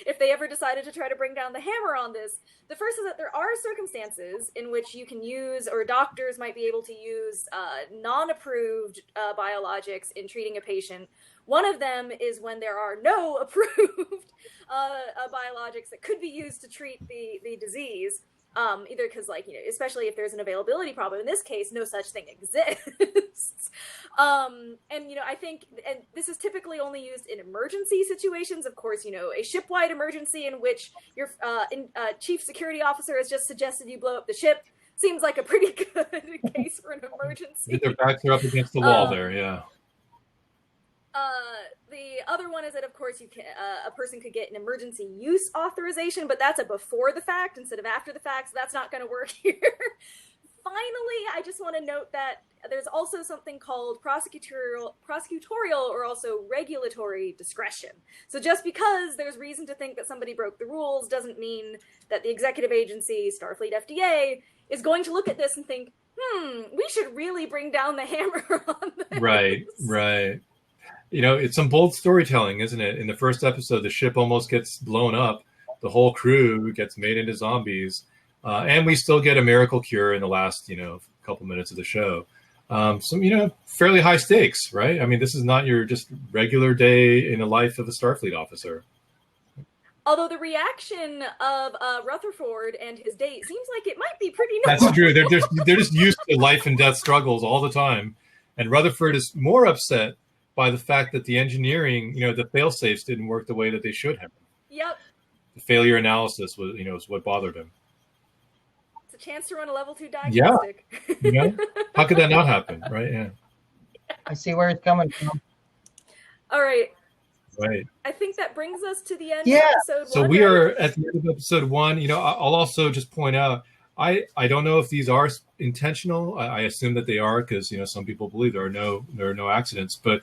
if they ever decided to try to bring down the hammer on this. The first is that there are circumstances in which you can use, or doctors might be able to use, non-approved biologics in treating a patient. One of them is when there are no approved biologics that could be used to treat the disease. Either because, especially if there's an availability problem. In this case, no such thing exists. I think, and this is typically only used in emergency situations. Of course, a ship-wide emergency in which your chief security officer has just suggested you blow up the ship seems like a pretty good case for an emergency. Their backs are up against the wall there, yeah. The other one is that, of course, a person could get an emergency use authorization, but that's a before the fact instead of after the fact, so that's not going to work here. Finally, I just want to note that there's also something called prosecutorial or also regulatory discretion. So just because there's reason to think that somebody broke the rules doesn't mean that the executive agency, Starfleet FDA, is going to look at this and think, we should really bring down the hammer on this. Right. It's some bold storytelling, isn't it? In the first episode, the ship almost gets blown up. The whole crew gets made into zombies. And we still get a miracle cure in the last, couple minutes of the show. Some, fairly high stakes, right? I mean, this is not your just regular day in the life of a Starfleet officer. Although the reaction of Rutherford and his date seems like it might be pretty normal. That's true. They're just used to life and death struggles all the time. And Rutherford is more upset by the fact that the engineering, the fail-safes didn't work the way that they should have. Yep. The failure analysis was, is what bothered him. It's a chance to run a level 2 diagnostic. Yeah. How could that not happen, right? Yeah. I see where it's coming from. All right. Right. I think that brings us to the end of episode 1. So we are at the end of episode 1. I'll also just point out, I don't know if these are intentional. I assume that they are because, some people believe there are no accidents, but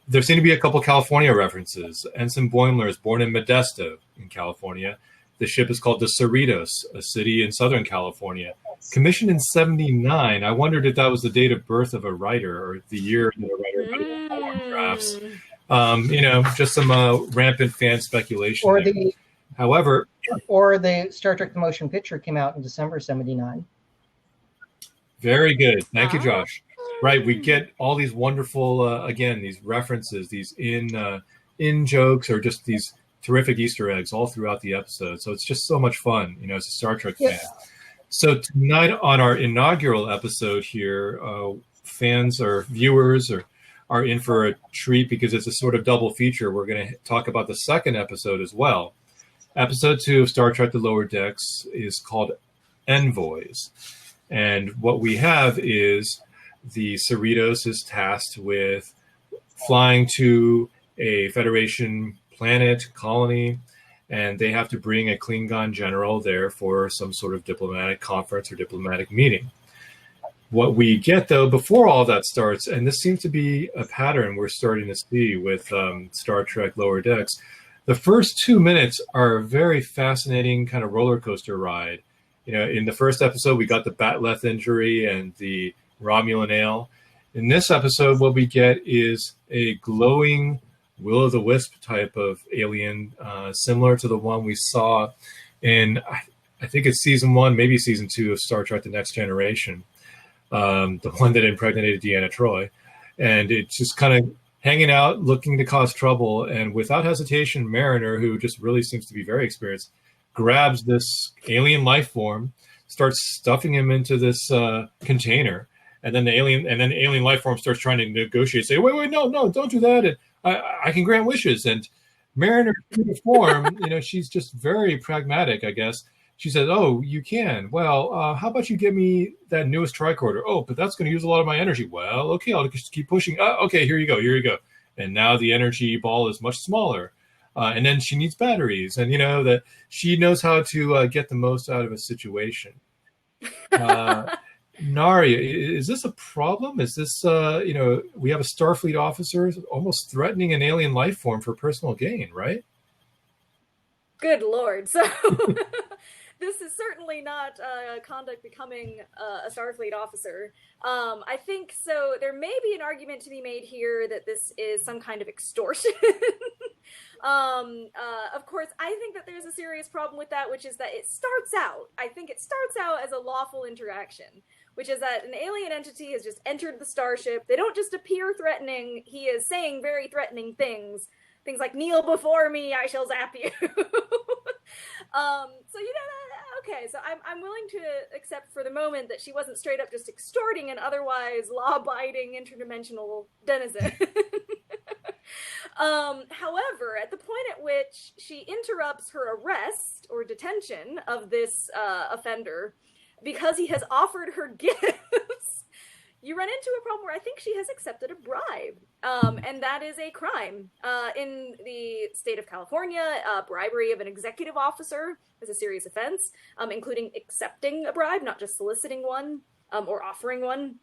there seem to be a couple California references. Ensign Boimler is born in Modesto in California. The ship is called the Cerritos, a city in Southern California. Commissioned in 1979. I wondered if that was the date of birth of a writer or the year that a writer was born, perhaps. Just some rampant fan speculation. However, the Star Trek The Motion Picture came out in December 1979. Very good. Thank you, Josh. Right, we get all these wonderful, again, these references, these in jokes, or just these terrific Easter eggs all throughout the episode. So it's just so much fun, as a Star Trek fan. So tonight on our inaugural episode here, fans or viewers are in for a treat because it's a sort of double feature. We're going to talk about the second episode as well. Episode 2 of Star Trek The Lower Decks is called Envoys. And what we have is the Cerritos is tasked with flying to a Federation planet colony, and they have to bring a Klingon general there for some sort of diplomatic conference or diplomatic meeting. What we get, though, before all that starts, and this seems to be a pattern we're starting to see with Star Trek Lower Decks, the first 2 minutes are a very fascinating kind of roller coaster ride. In the first episode, we got the Batleth injury and the Romulan ale. In this episode, what we get is a glowing will-o'-the-wisp type of alien, similar to the one we saw in, I think it's season 1, maybe season 2 of Star Trek The Next Generation, the one that impregnated Deanna Troi. And it's just kind of hanging out, looking to cause trouble. And without hesitation, Mariner, who just really seems to be very experienced, grabs this alien life form, starts stuffing him into this container. And then the alien life form starts trying to negotiate, say, wait, no, don't do that. And I can grant wishes. And Mariner, true to form, she's just very pragmatic, I guess. She says, oh, you can. Well, how about you give me that newest tricorder? Oh, but that's going to use a lot of my energy. Well, okay, I'll just keep pushing. Okay, here you go. And now the energy ball is much smaller. And then she needs batteries. And, that she knows how to get the most out of a situation. Nari, is this a problem? Is this, we have a Starfleet officer almost threatening an alien life form for personal gain, right? Good Lord. So This is certainly not conduct becoming a Starfleet officer. I think so. There may be an argument to be made here that this is some kind of extortion. Of course, I think that there's a serious problem with that, which is that I think it starts out as a lawful interaction, which is that an alien entity has just entered the starship. They don't just appear threatening. He is saying very threatening things. Things like, kneel before me, I shall zap you. Okay, so I'm willing to accept for the moment that she wasn't straight up just extorting an otherwise law-abiding interdimensional denizen. However, at the point at which she interrupts her arrest or detention of this offender because he has offered her gifts, you run into a problem where I think she has accepted a bribe, and that is a crime. In the state of California, bribery of an executive officer is a serious offense, including accepting a bribe, not just soliciting one or offering one.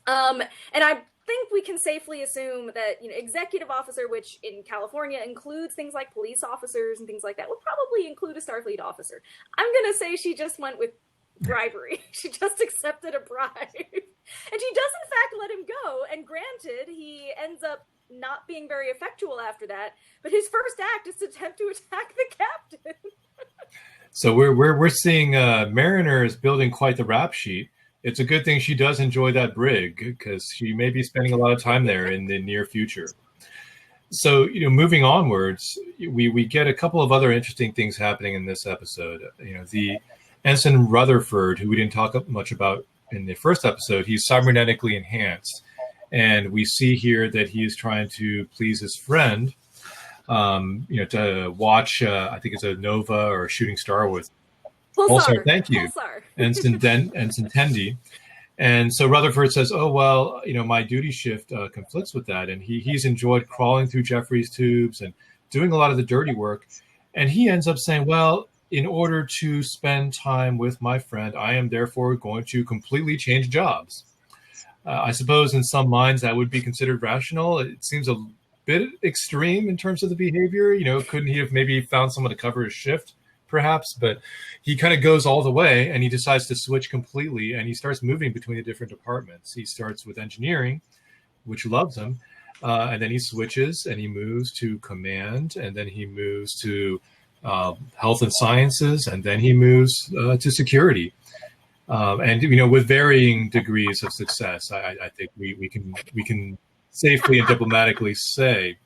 And I think we can safely assume that executive officer, which in California includes things like police officers and things like that, would probably include a Starfleet officer. I'm going to say she just went with bribery. She just accepted a bribe. And she does in fact let him go, and granted, he ends up not being very effectual after that, but his first act is to attempt to attack the captain. So we're seeing Mariner is building quite the rap sheet. It's a good thing she does enjoy that brig, because she may be spending a lot of time there in the near future. So, moving onwards, we get a couple of other interesting things happening in this episode. The Ensign Rutherford, who we didn't talk much about in the first episode, he's cybernetically enhanced. And we see here that he is trying to please his friend, to watch, I think it's a Nova or a shooting star with Pulsar. Thank you. Pulsar. Ensign Tendi. And so Rutherford says, oh, well, my duty shift conflicts with that. And he's enjoyed crawling through Jeffrey's tubes and doing a lot of the dirty work. And he ends up saying, well, in order to spend time with my friend, I am therefore going to completely change jobs. I suppose in some minds that would be considered rational. It seems a bit extreme in terms of the behavior. Couldn't he have maybe found someone to cover his shift, perhaps? But he kind of goes all the way, and he decides to switch completely, and he starts moving between the different departments. He starts with engineering, which loves him, and then he switches, and he moves to command, and then he moves to health and sciences, and then he moves to security. And with varying degrees of success, I think we can safely and diplomatically say.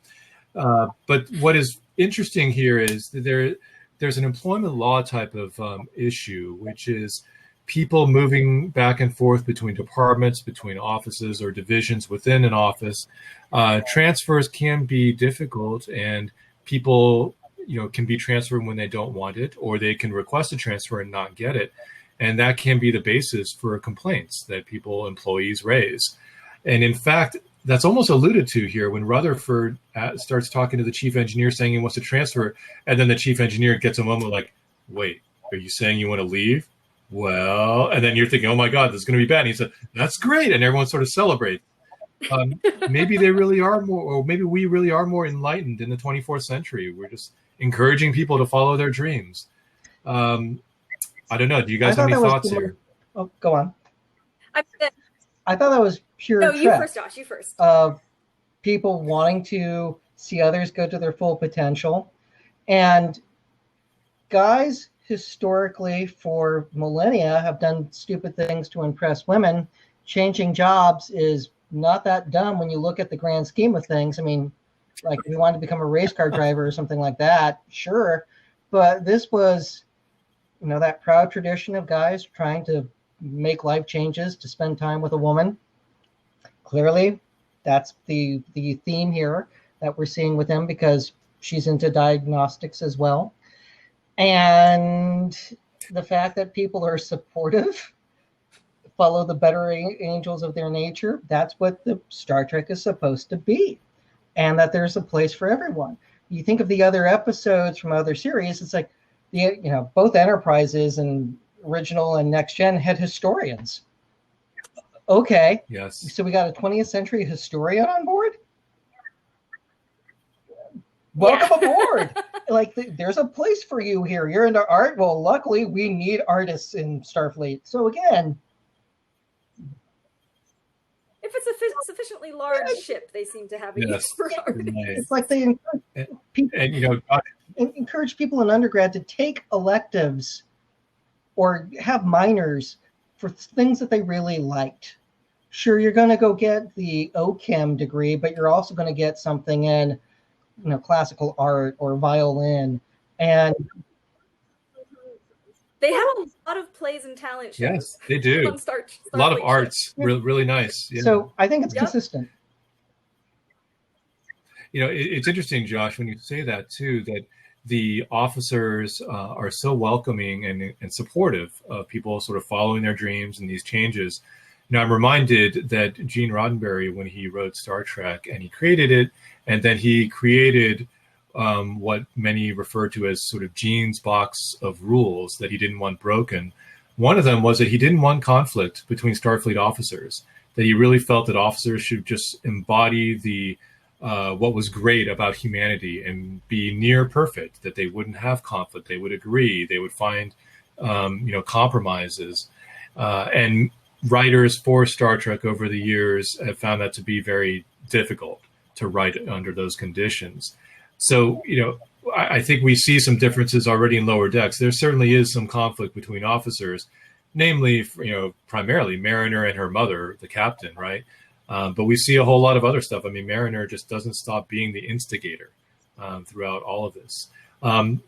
But what is interesting here is that there's an employment law type of issue, which is people moving back and forth between departments, between offices or divisions within an office. Transfers can be difficult, and people can be transferred when they don't want it, or they can request a transfer and not get it. And that can be the basis for complaints that employees raise. And in fact, that's almost alluded to here when Rutherford starts talking to the chief engineer saying he wants to transfer, and then the chief engineer gets a moment like, wait, are you saying you want to leave? Well, and then you're thinking, oh my God, this is going to be bad. And he said, that's great. And everyone sort of celebrates. Maybe they really are more, or maybe we really are more enlightened in the 24th century. We're just encouraging people to follow their dreams. I don't know. Do you guys have any thoughts here? Oh, go on. I thought that was pure No, you first, Josh. You first. Of people wanting to see others go to their full potential. And guys historically for millennia have done stupid things to impress women. Changing jobs is not that dumb when you look at the grand scheme of things. I mean, like if you wanted to become a race car driver or something like that, sure. But this was, that proud tradition of guys trying to make life changes to spend time with a woman. Clearly, that's the theme here that we're seeing with him, because she's into diagnostics as well. And the fact that people are supportive, follow the better angels of their nature, that's what the Star Trek is supposed to be. And that there's a place for everyone. You think of the other episodes from other series, it's like, both Enterprises and original and Next Gen had historians. Okay. Yes. So we got a 20th century historian on board? Welcome aboard. like there's a place for you here. You're into art. Well, luckily we need artists in Starfleet. So again, if it's a sufficiently large ship, they seem to have a use for artists. It's like they encourage people in undergrad to take electives or have minors for things that they really liked. Sure, you're going to go get the OChem degree, but you're also going to get something in, classical art or violin. And they have a lot of plays and talent shows. Yes, they do. A lot of arts, really nice. Yeah. So I think it's consistent. It's interesting, Josh, when you say that too, that the officers are so welcoming and supportive of people sort of following their dreams and these changes. I'm reminded that Gene Roddenberry, when he wrote Star Trek and he created it, and then he created what many refer to as sort of Gene's box of rules that he didn't want broken. One of them was that he didn't want conflict between Starfleet officers, that he really felt that officers should just embody the what was great about humanity and be near perfect, that they wouldn't have conflict, they would agree, they would find compromises. And writers for Star Trek over the years have found that to be very difficult to write under those conditions. So, I think we see some differences already in Lower Decks. There certainly is some conflict between officers, namely, primarily Mariner and her mother, the captain, right? But we see a whole lot of other stuff. I mean, Mariner just doesn't stop being the instigator throughout all of this.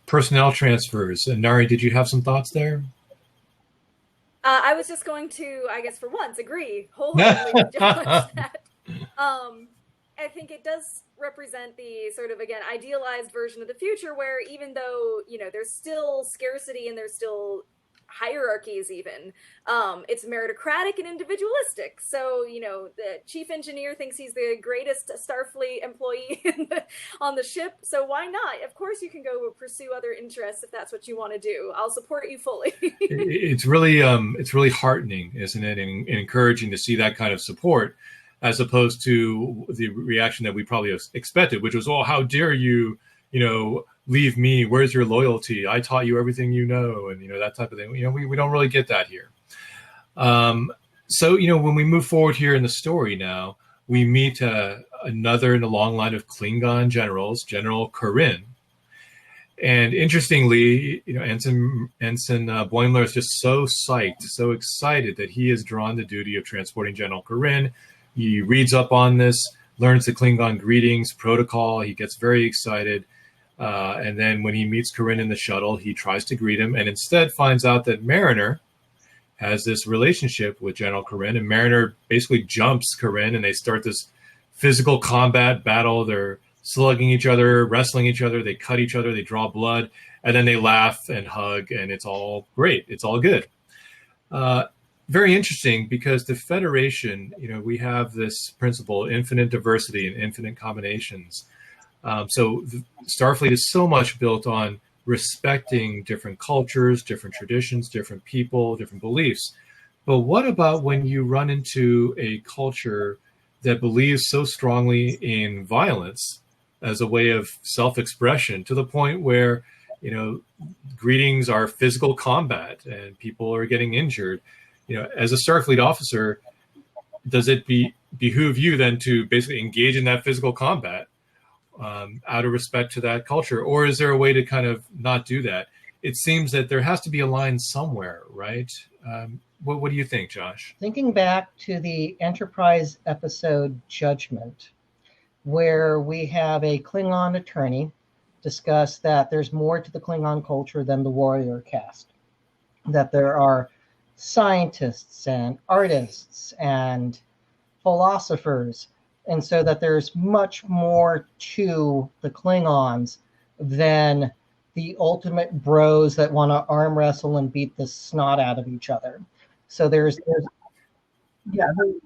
Personnel transfers. And Nari, did you have some thoughts there? I was just going to, I guess for once, agree wholeheartedly with Josh that I think it does represent the sort of, again, idealized version of the future where even though, there's still scarcity and there's still hierarchies even, it's meritocratic and individualistic. So, the chief engineer thinks he's the greatest Starfleet employee on the ship. So why not? Of course you can go pursue other interests if that's what you want to do. I'll support you fully. It's really heartening, isn't it? And encouraging to see that kind of support, as opposed to the reaction that we probably expected, which was, oh, how dare you, leave me? Where's your loyalty? I taught you everything you know, and that type of thing. We don't really get that here. So when we move forward here in the story now, we meet another in the long line of Klingon generals, General Corinne. And interestingly, Ensign Boimler is just so psyched, so excited that he is drawn the duty of transporting General Corinne. He reads up on this, learns the Klingon greetings protocol. He gets very excited. And then when he meets Corinne in the shuttle, he tries to greet him and instead finds out that Mariner has this relationship with General Corinne. And Mariner basically jumps Corinne and they start this physical combat battle. They're slugging each other, wrestling each other. They cut each other. They draw blood. And then they laugh and hug. And it's all great. It's all good. Very interesting because the Federation, we have this principle, infinite diversity and infinite combinations. So Starfleet is so much built on respecting different cultures, different traditions, different people, different beliefs. But what about when you run into a culture that believes so strongly in violence as a way of self-expression to the point where, greetings are physical combat and people are getting injured? As a Starfleet officer, does it behoove you then to basically engage in that physical combat out of respect to that culture? Or is there a way to kind of not do that? It seems that there has to be a line somewhere, right? What do you think, Josh? Thinking back to the Enterprise episode Judgment, where we have a Klingon attorney discuss that there's more to the Klingon culture than the warrior caste, that there are scientists and artists and philosophers, and so that there's much more to the Klingons than the ultimate bros that want to arm wrestle and beat the snot out of each other. So there's the women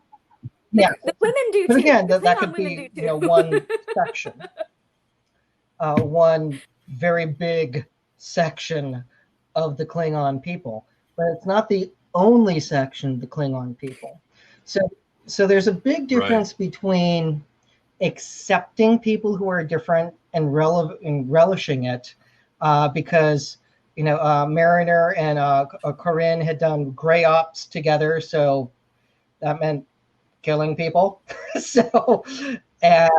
do but too. Again, that could be one section, one very big section of the Klingon people, but it's not the only section of the Klingon people. So there's a big difference between accepting people who are different and relishing it, because Mariner and Corinne had done gray ops together, so that meant killing people. So, and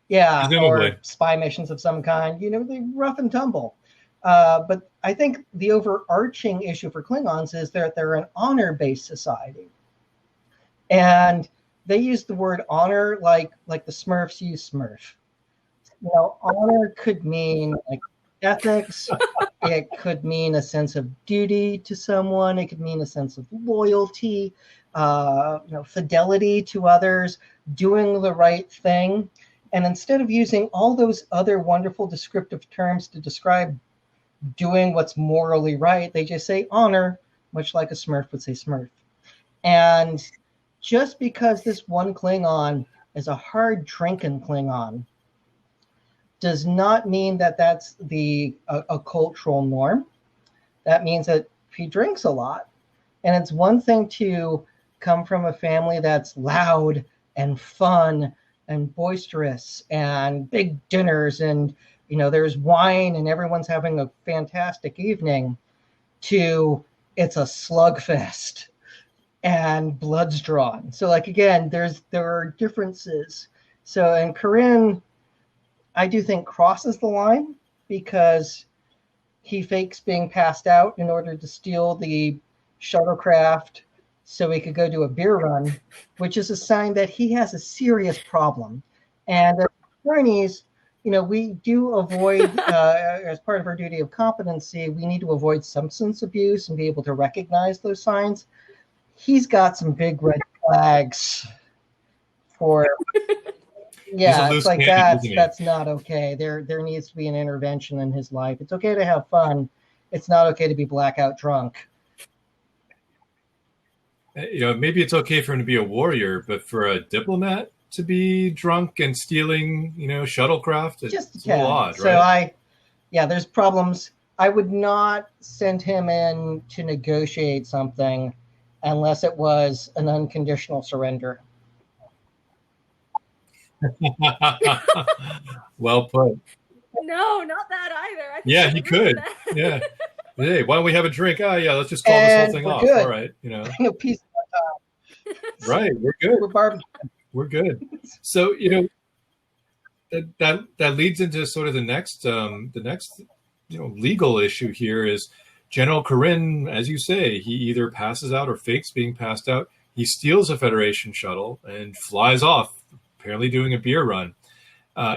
yeah, Presumably. or spy missions of some kind. They rough and tumble. But I think the overarching issue for Klingons is that they're an honor-based society, and they use the word honor like the Smurfs use Smurf. Honor could mean like ethics. It could mean a sense of duty to someone. It could mean a sense of loyalty, fidelity to others, doing the right thing. And instead of using all those other wonderful descriptive terms to describe doing what's morally right, they just say honor, much like a Smurf would say Smurf. And just because this one Klingon is a hard drinking Klingon does not mean that that's a cultural norm. That means that he drinks a lot. And it's one thing to come from a family that's loud and fun and boisterous and big dinners and there's wine and everyone's having a fantastic evening, to it's a slugfest and blood's drawn. So again, there are differences. So, and Corinne, I do think crosses the line because he fakes being passed out in order to steal the shuttlecraft so he could go do a beer run, which is a sign that he has a serious problem. And as attorneys, we do avoid, as part of our duty of competency, we need to avoid substance abuse and be able to recognize those signs. He's got some big red flags for... Yeah, it's like that's not okay. There needs to be an intervention in his life. It's okay to have fun. It's not okay to be blackout drunk. Maybe it's okay for him to be a warrior, but for a diplomat to be drunk and stealing, shuttlecraft, it's a little odd, so right? There's problems. I would not send him in to negotiate something unless it was an unconditional surrender. Well put. No, not that either. Yeah, he could. Yeah. Hey, why don't we have a drink? Oh, yeah, let's just call this whole thing off. Good. All right, Peace. Right, we're good. We're barbecuing. We're good. So that leads into sort of the next legal issue here is General Corinne, as you say, he either passes out or fakes being passed out. He steals a Federation shuttle and flies off, apparently doing a beer run,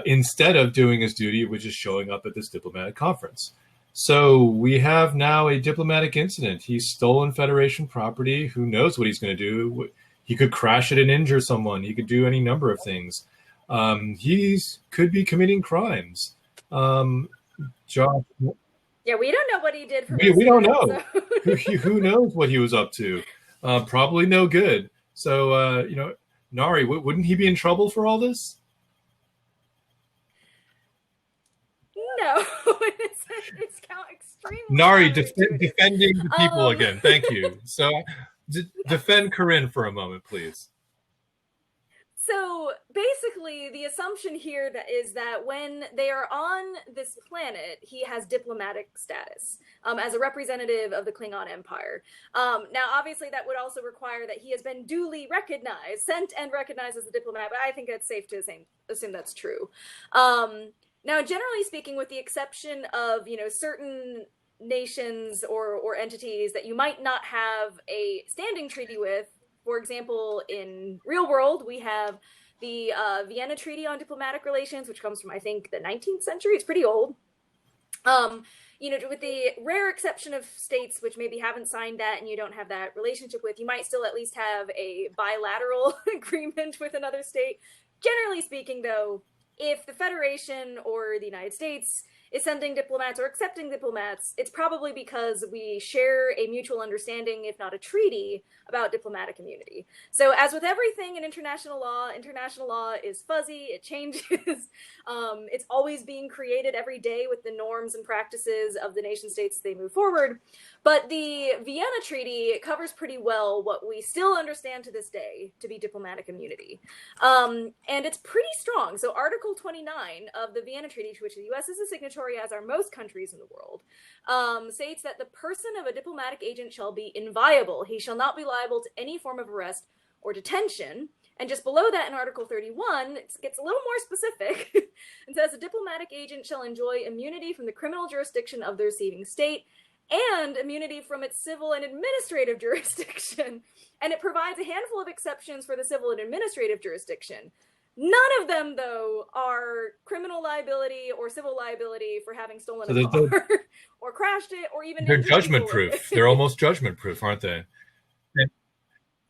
instead of doing his duty, which is showing up at this diplomatic conference. So we have now a diplomatic incident. He's stolen Federation property. Who knows what he's going to do? He could crash it and injure someone. He could do any number of things. He could be committing crimes. Josh? Yeah, we don't know what he did. We don't know. So. Who knows what he was up to? Probably no good. So, Nari, wouldn't he be in trouble for all this? No, it's extremely. Nari, defending the people again. Thank you. So, defend Corinne for a moment, please. So basically, the assumption here is that when they are on this planet, he has diplomatic status as a representative of the Klingon Empire. Now, obviously, that would also require that he has been duly recognized, sent and recognized as a diplomat, but I think it's safe to assume that's true. Now, generally speaking, with the exception of, certain nations or entities that you might not have a standing treaty with, for example, in real world, we have the Vienna Treaty on Diplomatic Relations, which comes from, I think, the 19th century. It's pretty old. With the rare exception of states which maybe haven't signed that and you don't have that relationship with, you might still at least have a bilateral agreement with another state. Generally speaking, though, if the Federation or the United States is sending diplomats or accepting diplomats, it's probably because we share a mutual understanding, if not a treaty, about diplomatic immunity. So as with everything in international law is fuzzy, it changes. It's always being created every day with the norms and practices of the nation states as they move forward. But the Vienna Treaty covers pretty well what we still understand to this day to be diplomatic immunity. And it's pretty strong. So Article 29 of the Vienna Treaty, to which the U.S. is a signatory, discriminatory, as are most countries in the world, states that the person of a diplomatic agent shall be inviolable. He shall not be liable to any form of arrest or detention. And just below that in Article 31, it gets a little more specific. It says a diplomatic agent shall enjoy immunity from the criminal jurisdiction of the receiving state and immunity from its civil and administrative jurisdiction. And it provides a handful of exceptions for the civil and administrative jurisdiction. None of them, though, are criminal liability or civil liability for having stolen a car or crashed it or even... They're judgment proof. They're almost judgment proof, aren't they?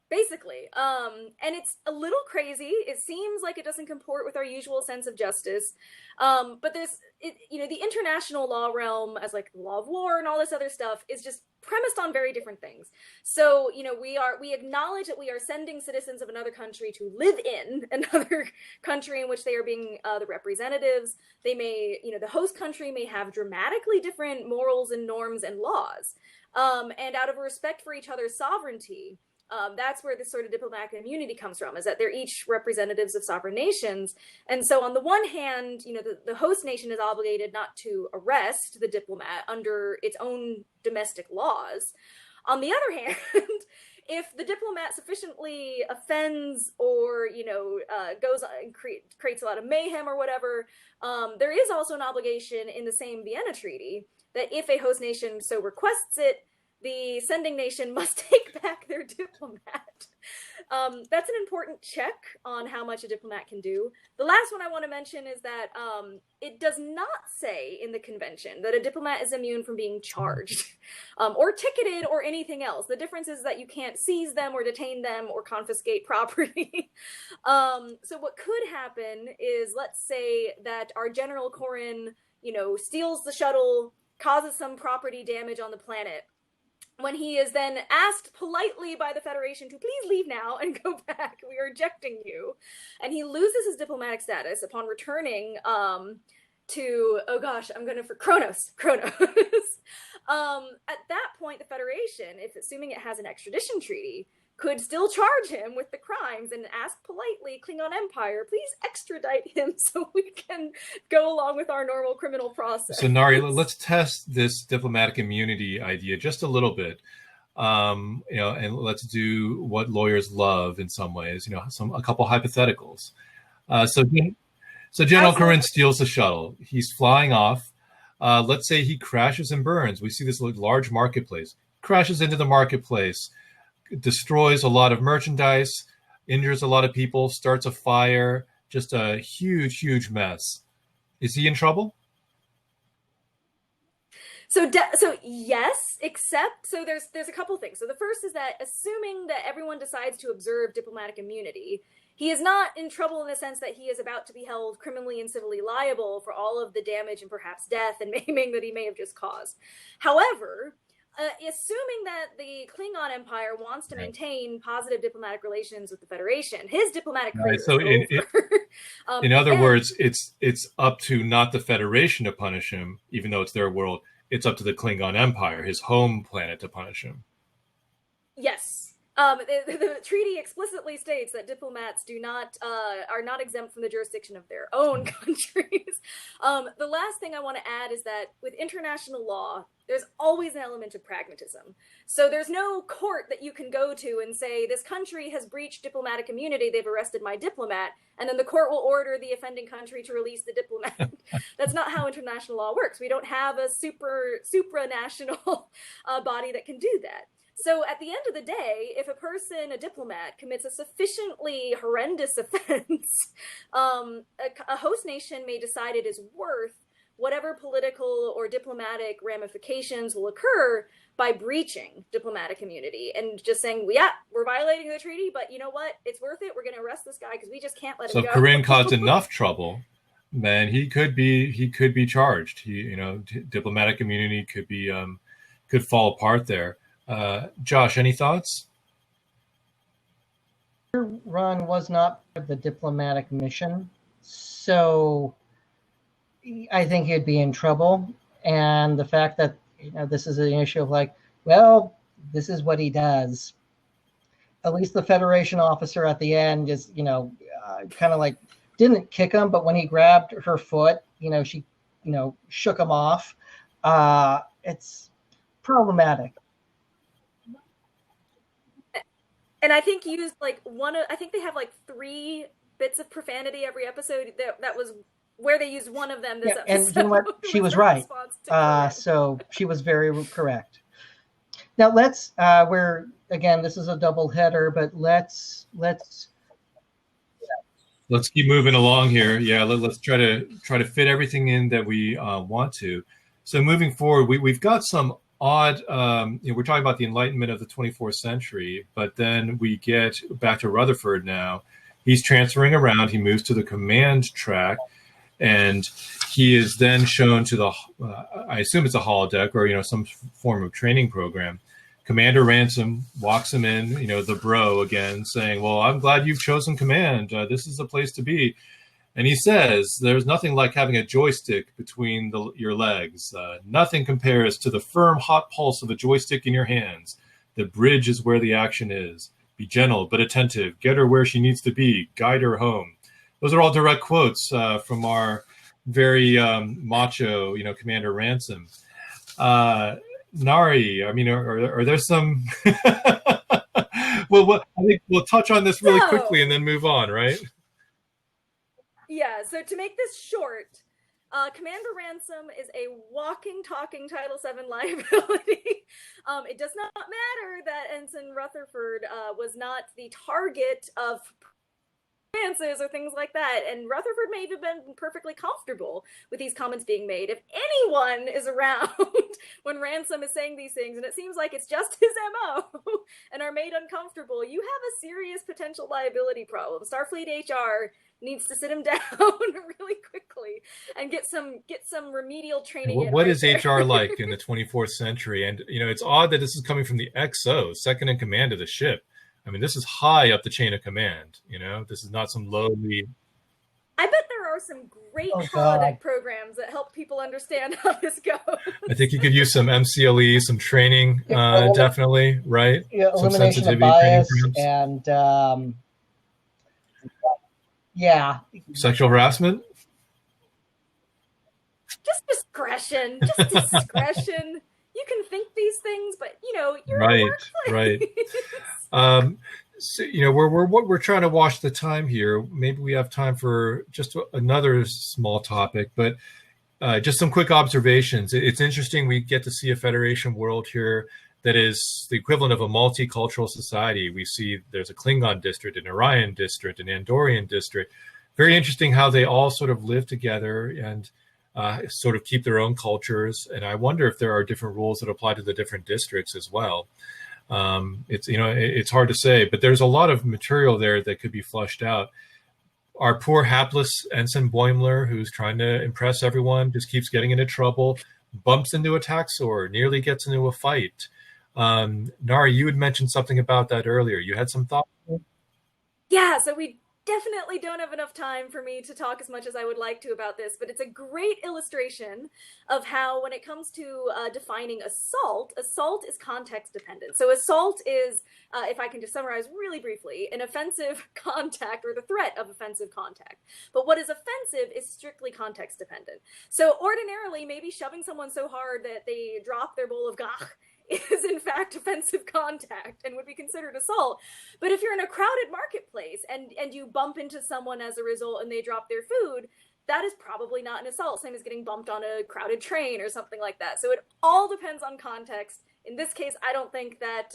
Basically. And it's a little crazy. It seems like it doesn't comport with our usual sense of justice. But there's, the international law realm, as like the law of war and all this other stuff, is just premised on very different things. So, we acknowledge that we are sending citizens of another country to live in another country in which they are being the representatives. They may, the host country may have dramatically different morals and norms and laws. And out of respect for each other's sovereignty, that's where this sort of diplomatic immunity comes from, is that they're each representatives of sovereign nations. And so on the one hand, the host nation is obligated not to arrest the diplomat under its own domestic laws. On the other hand, if the diplomat sufficiently offends or, goes and creates a lot of mayhem or whatever, there is also an obligation in the same Vienna Treaty that if a host nation so requests it, the sending nation must take back their diplomat. That's an important check on how much a diplomat can do. The last one I want to mention is that it does not say in the convention that a diplomat is immune from being charged or ticketed or anything else. The difference is that you can't seize them or detain them or confiscate property. So what could happen is, let's say that our General Corin, steals the shuttle, causes some property damage on the planet. When he is then asked politely by the Federation to please leave now and go back, we are ejecting you. And he loses his diplomatic status upon returning to, Kronos. At that point, the Federation, assuming it has an extradition treaty, could still charge him with the crimes and ask politely, Klingon Empire, please extradite him so we can go along with our normal criminal process. So Nari, let's test this diplomatic immunity idea just a little bit. And let's do what lawyers love in some ways, a couple hypotheticals. So General Corin steals the shuttle. He's flying off. Let's say he crashes and burns. We see this large marketplace. Crashes into the marketplace, destroys a lot of merchandise, injures a lot of people, starts a fire, just a huge, huge mess. Is he in trouble? So yes, except, so there's a couple things. So the first is that assuming that everyone decides to observe diplomatic immunity, he is not in trouble in the sense that he is about to be held criminally and civilly liable for all of the damage and perhaps death and maiming that he may have just caused. However, assuming that the Klingon Empire wants to maintain positive diplomatic relations with the Federation, his diplomatic career is over. In other words, it's up to not the Federation to punish him, even though it's their world. It's up to the Klingon Empire, his home planet, to punish him. Yes. The treaty explicitly states that diplomats are not exempt from the jurisdiction of their own countries. The last thing I want to add is that with international law, there's always an element of pragmatism. So there's no court that you can go to and say, this country has breached diplomatic immunity, they've arrested my diplomat, and then the court will order the offending country to release the diplomat. That's not how international law works. We don't have a supranational body that can do that. So at the end of the day, if a diplomat, commits a sufficiently horrendous offense, a host nation may decide it is worth whatever political or diplomatic ramifications will occur by breaching diplomatic immunity and just saying, yeah, we're violating the treaty, but you know what? It's worth it. We're going to arrest this guy because we just can't let him go. So if Corin caused enough trouble, then he could be charged. Diplomatic immunity could fall apart there. Josh, any thoughts? Ron was not part of the diplomatic mission, so I think he'd be in trouble. And the fact that this is an issue of this is what he does. At least the Federation officer at the end just kind of didn't kick him, but when he grabbed her foot, she shook him off. It's problematic. And I think used like I think they have like 3 bits of profanity every episode. That was where they used one of them this episode. And you know what? She was right. So she was very correct. Now let's this is a double header, but let's keep moving along here. Yeah, let's try to fit everything in that we want to. So moving forward, we've got some odd. We're talking about the Enlightenment of the 24th century, but then we get back to Rutherford now. He's transferring around. He moves to the command track, and he is then shown to the. I assume it's a holodeck or some form of training program. Commander Ransom walks him in, the bro again, saying, "Well, I'm glad you've chosen command. This is the place to be." And he says, "There's nothing like having a joystick between your legs. Nothing compares to the firm, hot pulse of a joystick in your hands. The bridge is where the action is. Be gentle but attentive. Get her where she needs to be. Guide her home." Those are all direct quotes from our very macho, Commander Ransom. Nari, I mean, are there some? Well, I think we'll touch on this really quickly and then move on, right? Yeah, so to make this short, Commander Ransom is a walking, talking Title VII liability. It does not matter that Ensign Rutherford was not the target of advances or things like that, and Rutherford may have been perfectly comfortable with these comments being made. If anyone is around when Ransom is saying these things, and it seems like it's just his MO, and are made uncomfortable, you have a serious potential liability problem. Starfleet HR needs to sit him down really quickly and get some remedial training. What is HR like in the 24th century? And it's odd that this is coming from the XO, second in command of the ship. I mean, this is high up the chain of command. This is not some lowly. I bet there are some great holodeck programs that help people understand how this goes. I think you could use some MCLE, some training, definitely, right? Yeah, some elimination of bias and sexual harassment. Just discretion. You can think these things, but you're right. So, we're trying to watch the time here. Maybe we have time for just another small topic, but just some quick observations. It's interesting. We get to see a Federation world here that is the equivalent of a multicultural society. We see there's a Klingon district, an Orion district, an Andorian district. Very interesting how they all sort of live together and sort of keep their own cultures. And I wonder if there are different rules that apply to the different districts as well. It's hard to say, but there's a lot of material there that could be flushed out. Our poor hapless Ensign Boimler, who's trying to impress everyone, just keeps getting into trouble, bumps into a taxor, nearly gets into a fight. Nari, you had mentioned something about that earlier. You had some thoughts? Yeah, so we definitely don't have enough time for me to talk as much as I would like to about this, but it's a great illustration of how, when it comes to defining assault is context dependent. So assault is, if I can just summarize really briefly, an offensive contact or the threat of offensive contact. But what is offensive is strictly context dependent. So ordinarily, maybe shoving someone so hard that they drop their bowl of gach is in fact offensive contact and would be considered assault. But if you're in a crowded marketplace and you bump into someone as a result and they drop their food, that is probably not an assault. Same as getting bumped on a crowded train or something like that. So it all depends on context. In this case, I don't think that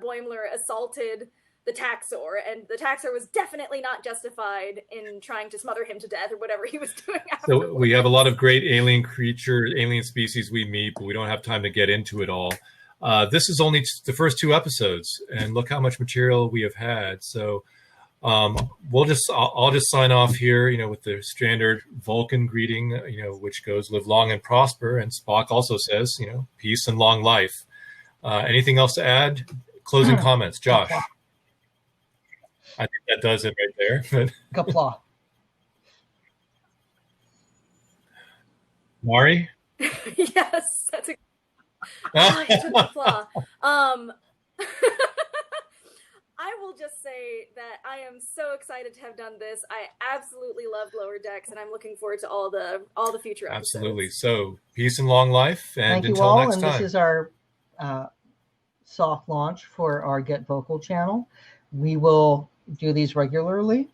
Boimler assaulted the taxor, and the taxor was definitely not justified in trying to smother him to death or whatever he was doing afterwards. So we have a lot of great alien creatures, alien species we meet, but we don't have time to get into it all. This is only the first 2 episodes, and look how much material we have had. So I'll just sign off here, with the standard Vulcan greeting, which goes "Live long and prosper." And Spock also says, "Peace and long life." Anything else to add? Closing comments, Josh. I think that does it right there. Kapla. Mari? Yes, that's a I took the flaw. I will will just say that I am so excited to have done this. I absolutely loved Lower Decks, and I'm looking forward to all the future episodes. Absolutely. So peace and long life, and Thank you until all. next And time. this is our soft launch for our Get Vocal channel. We will do these regularly.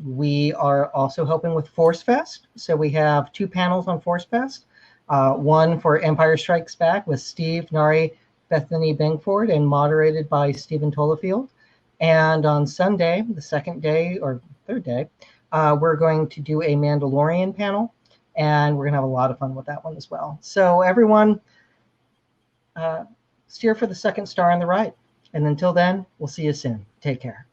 We are also helping with Force Fest. So we have 2 panels on Force Fest. One for Empire Strikes Back with Steve, Nari, Bethany Bingford, and moderated by Stephen Tolafield. And on Sunday, the second day or third day, we're going to do a Mandalorian panel, and we're going to have a lot of fun with that one as well. So everyone, steer for the second star on the right. And until then, we'll see you soon. Take care.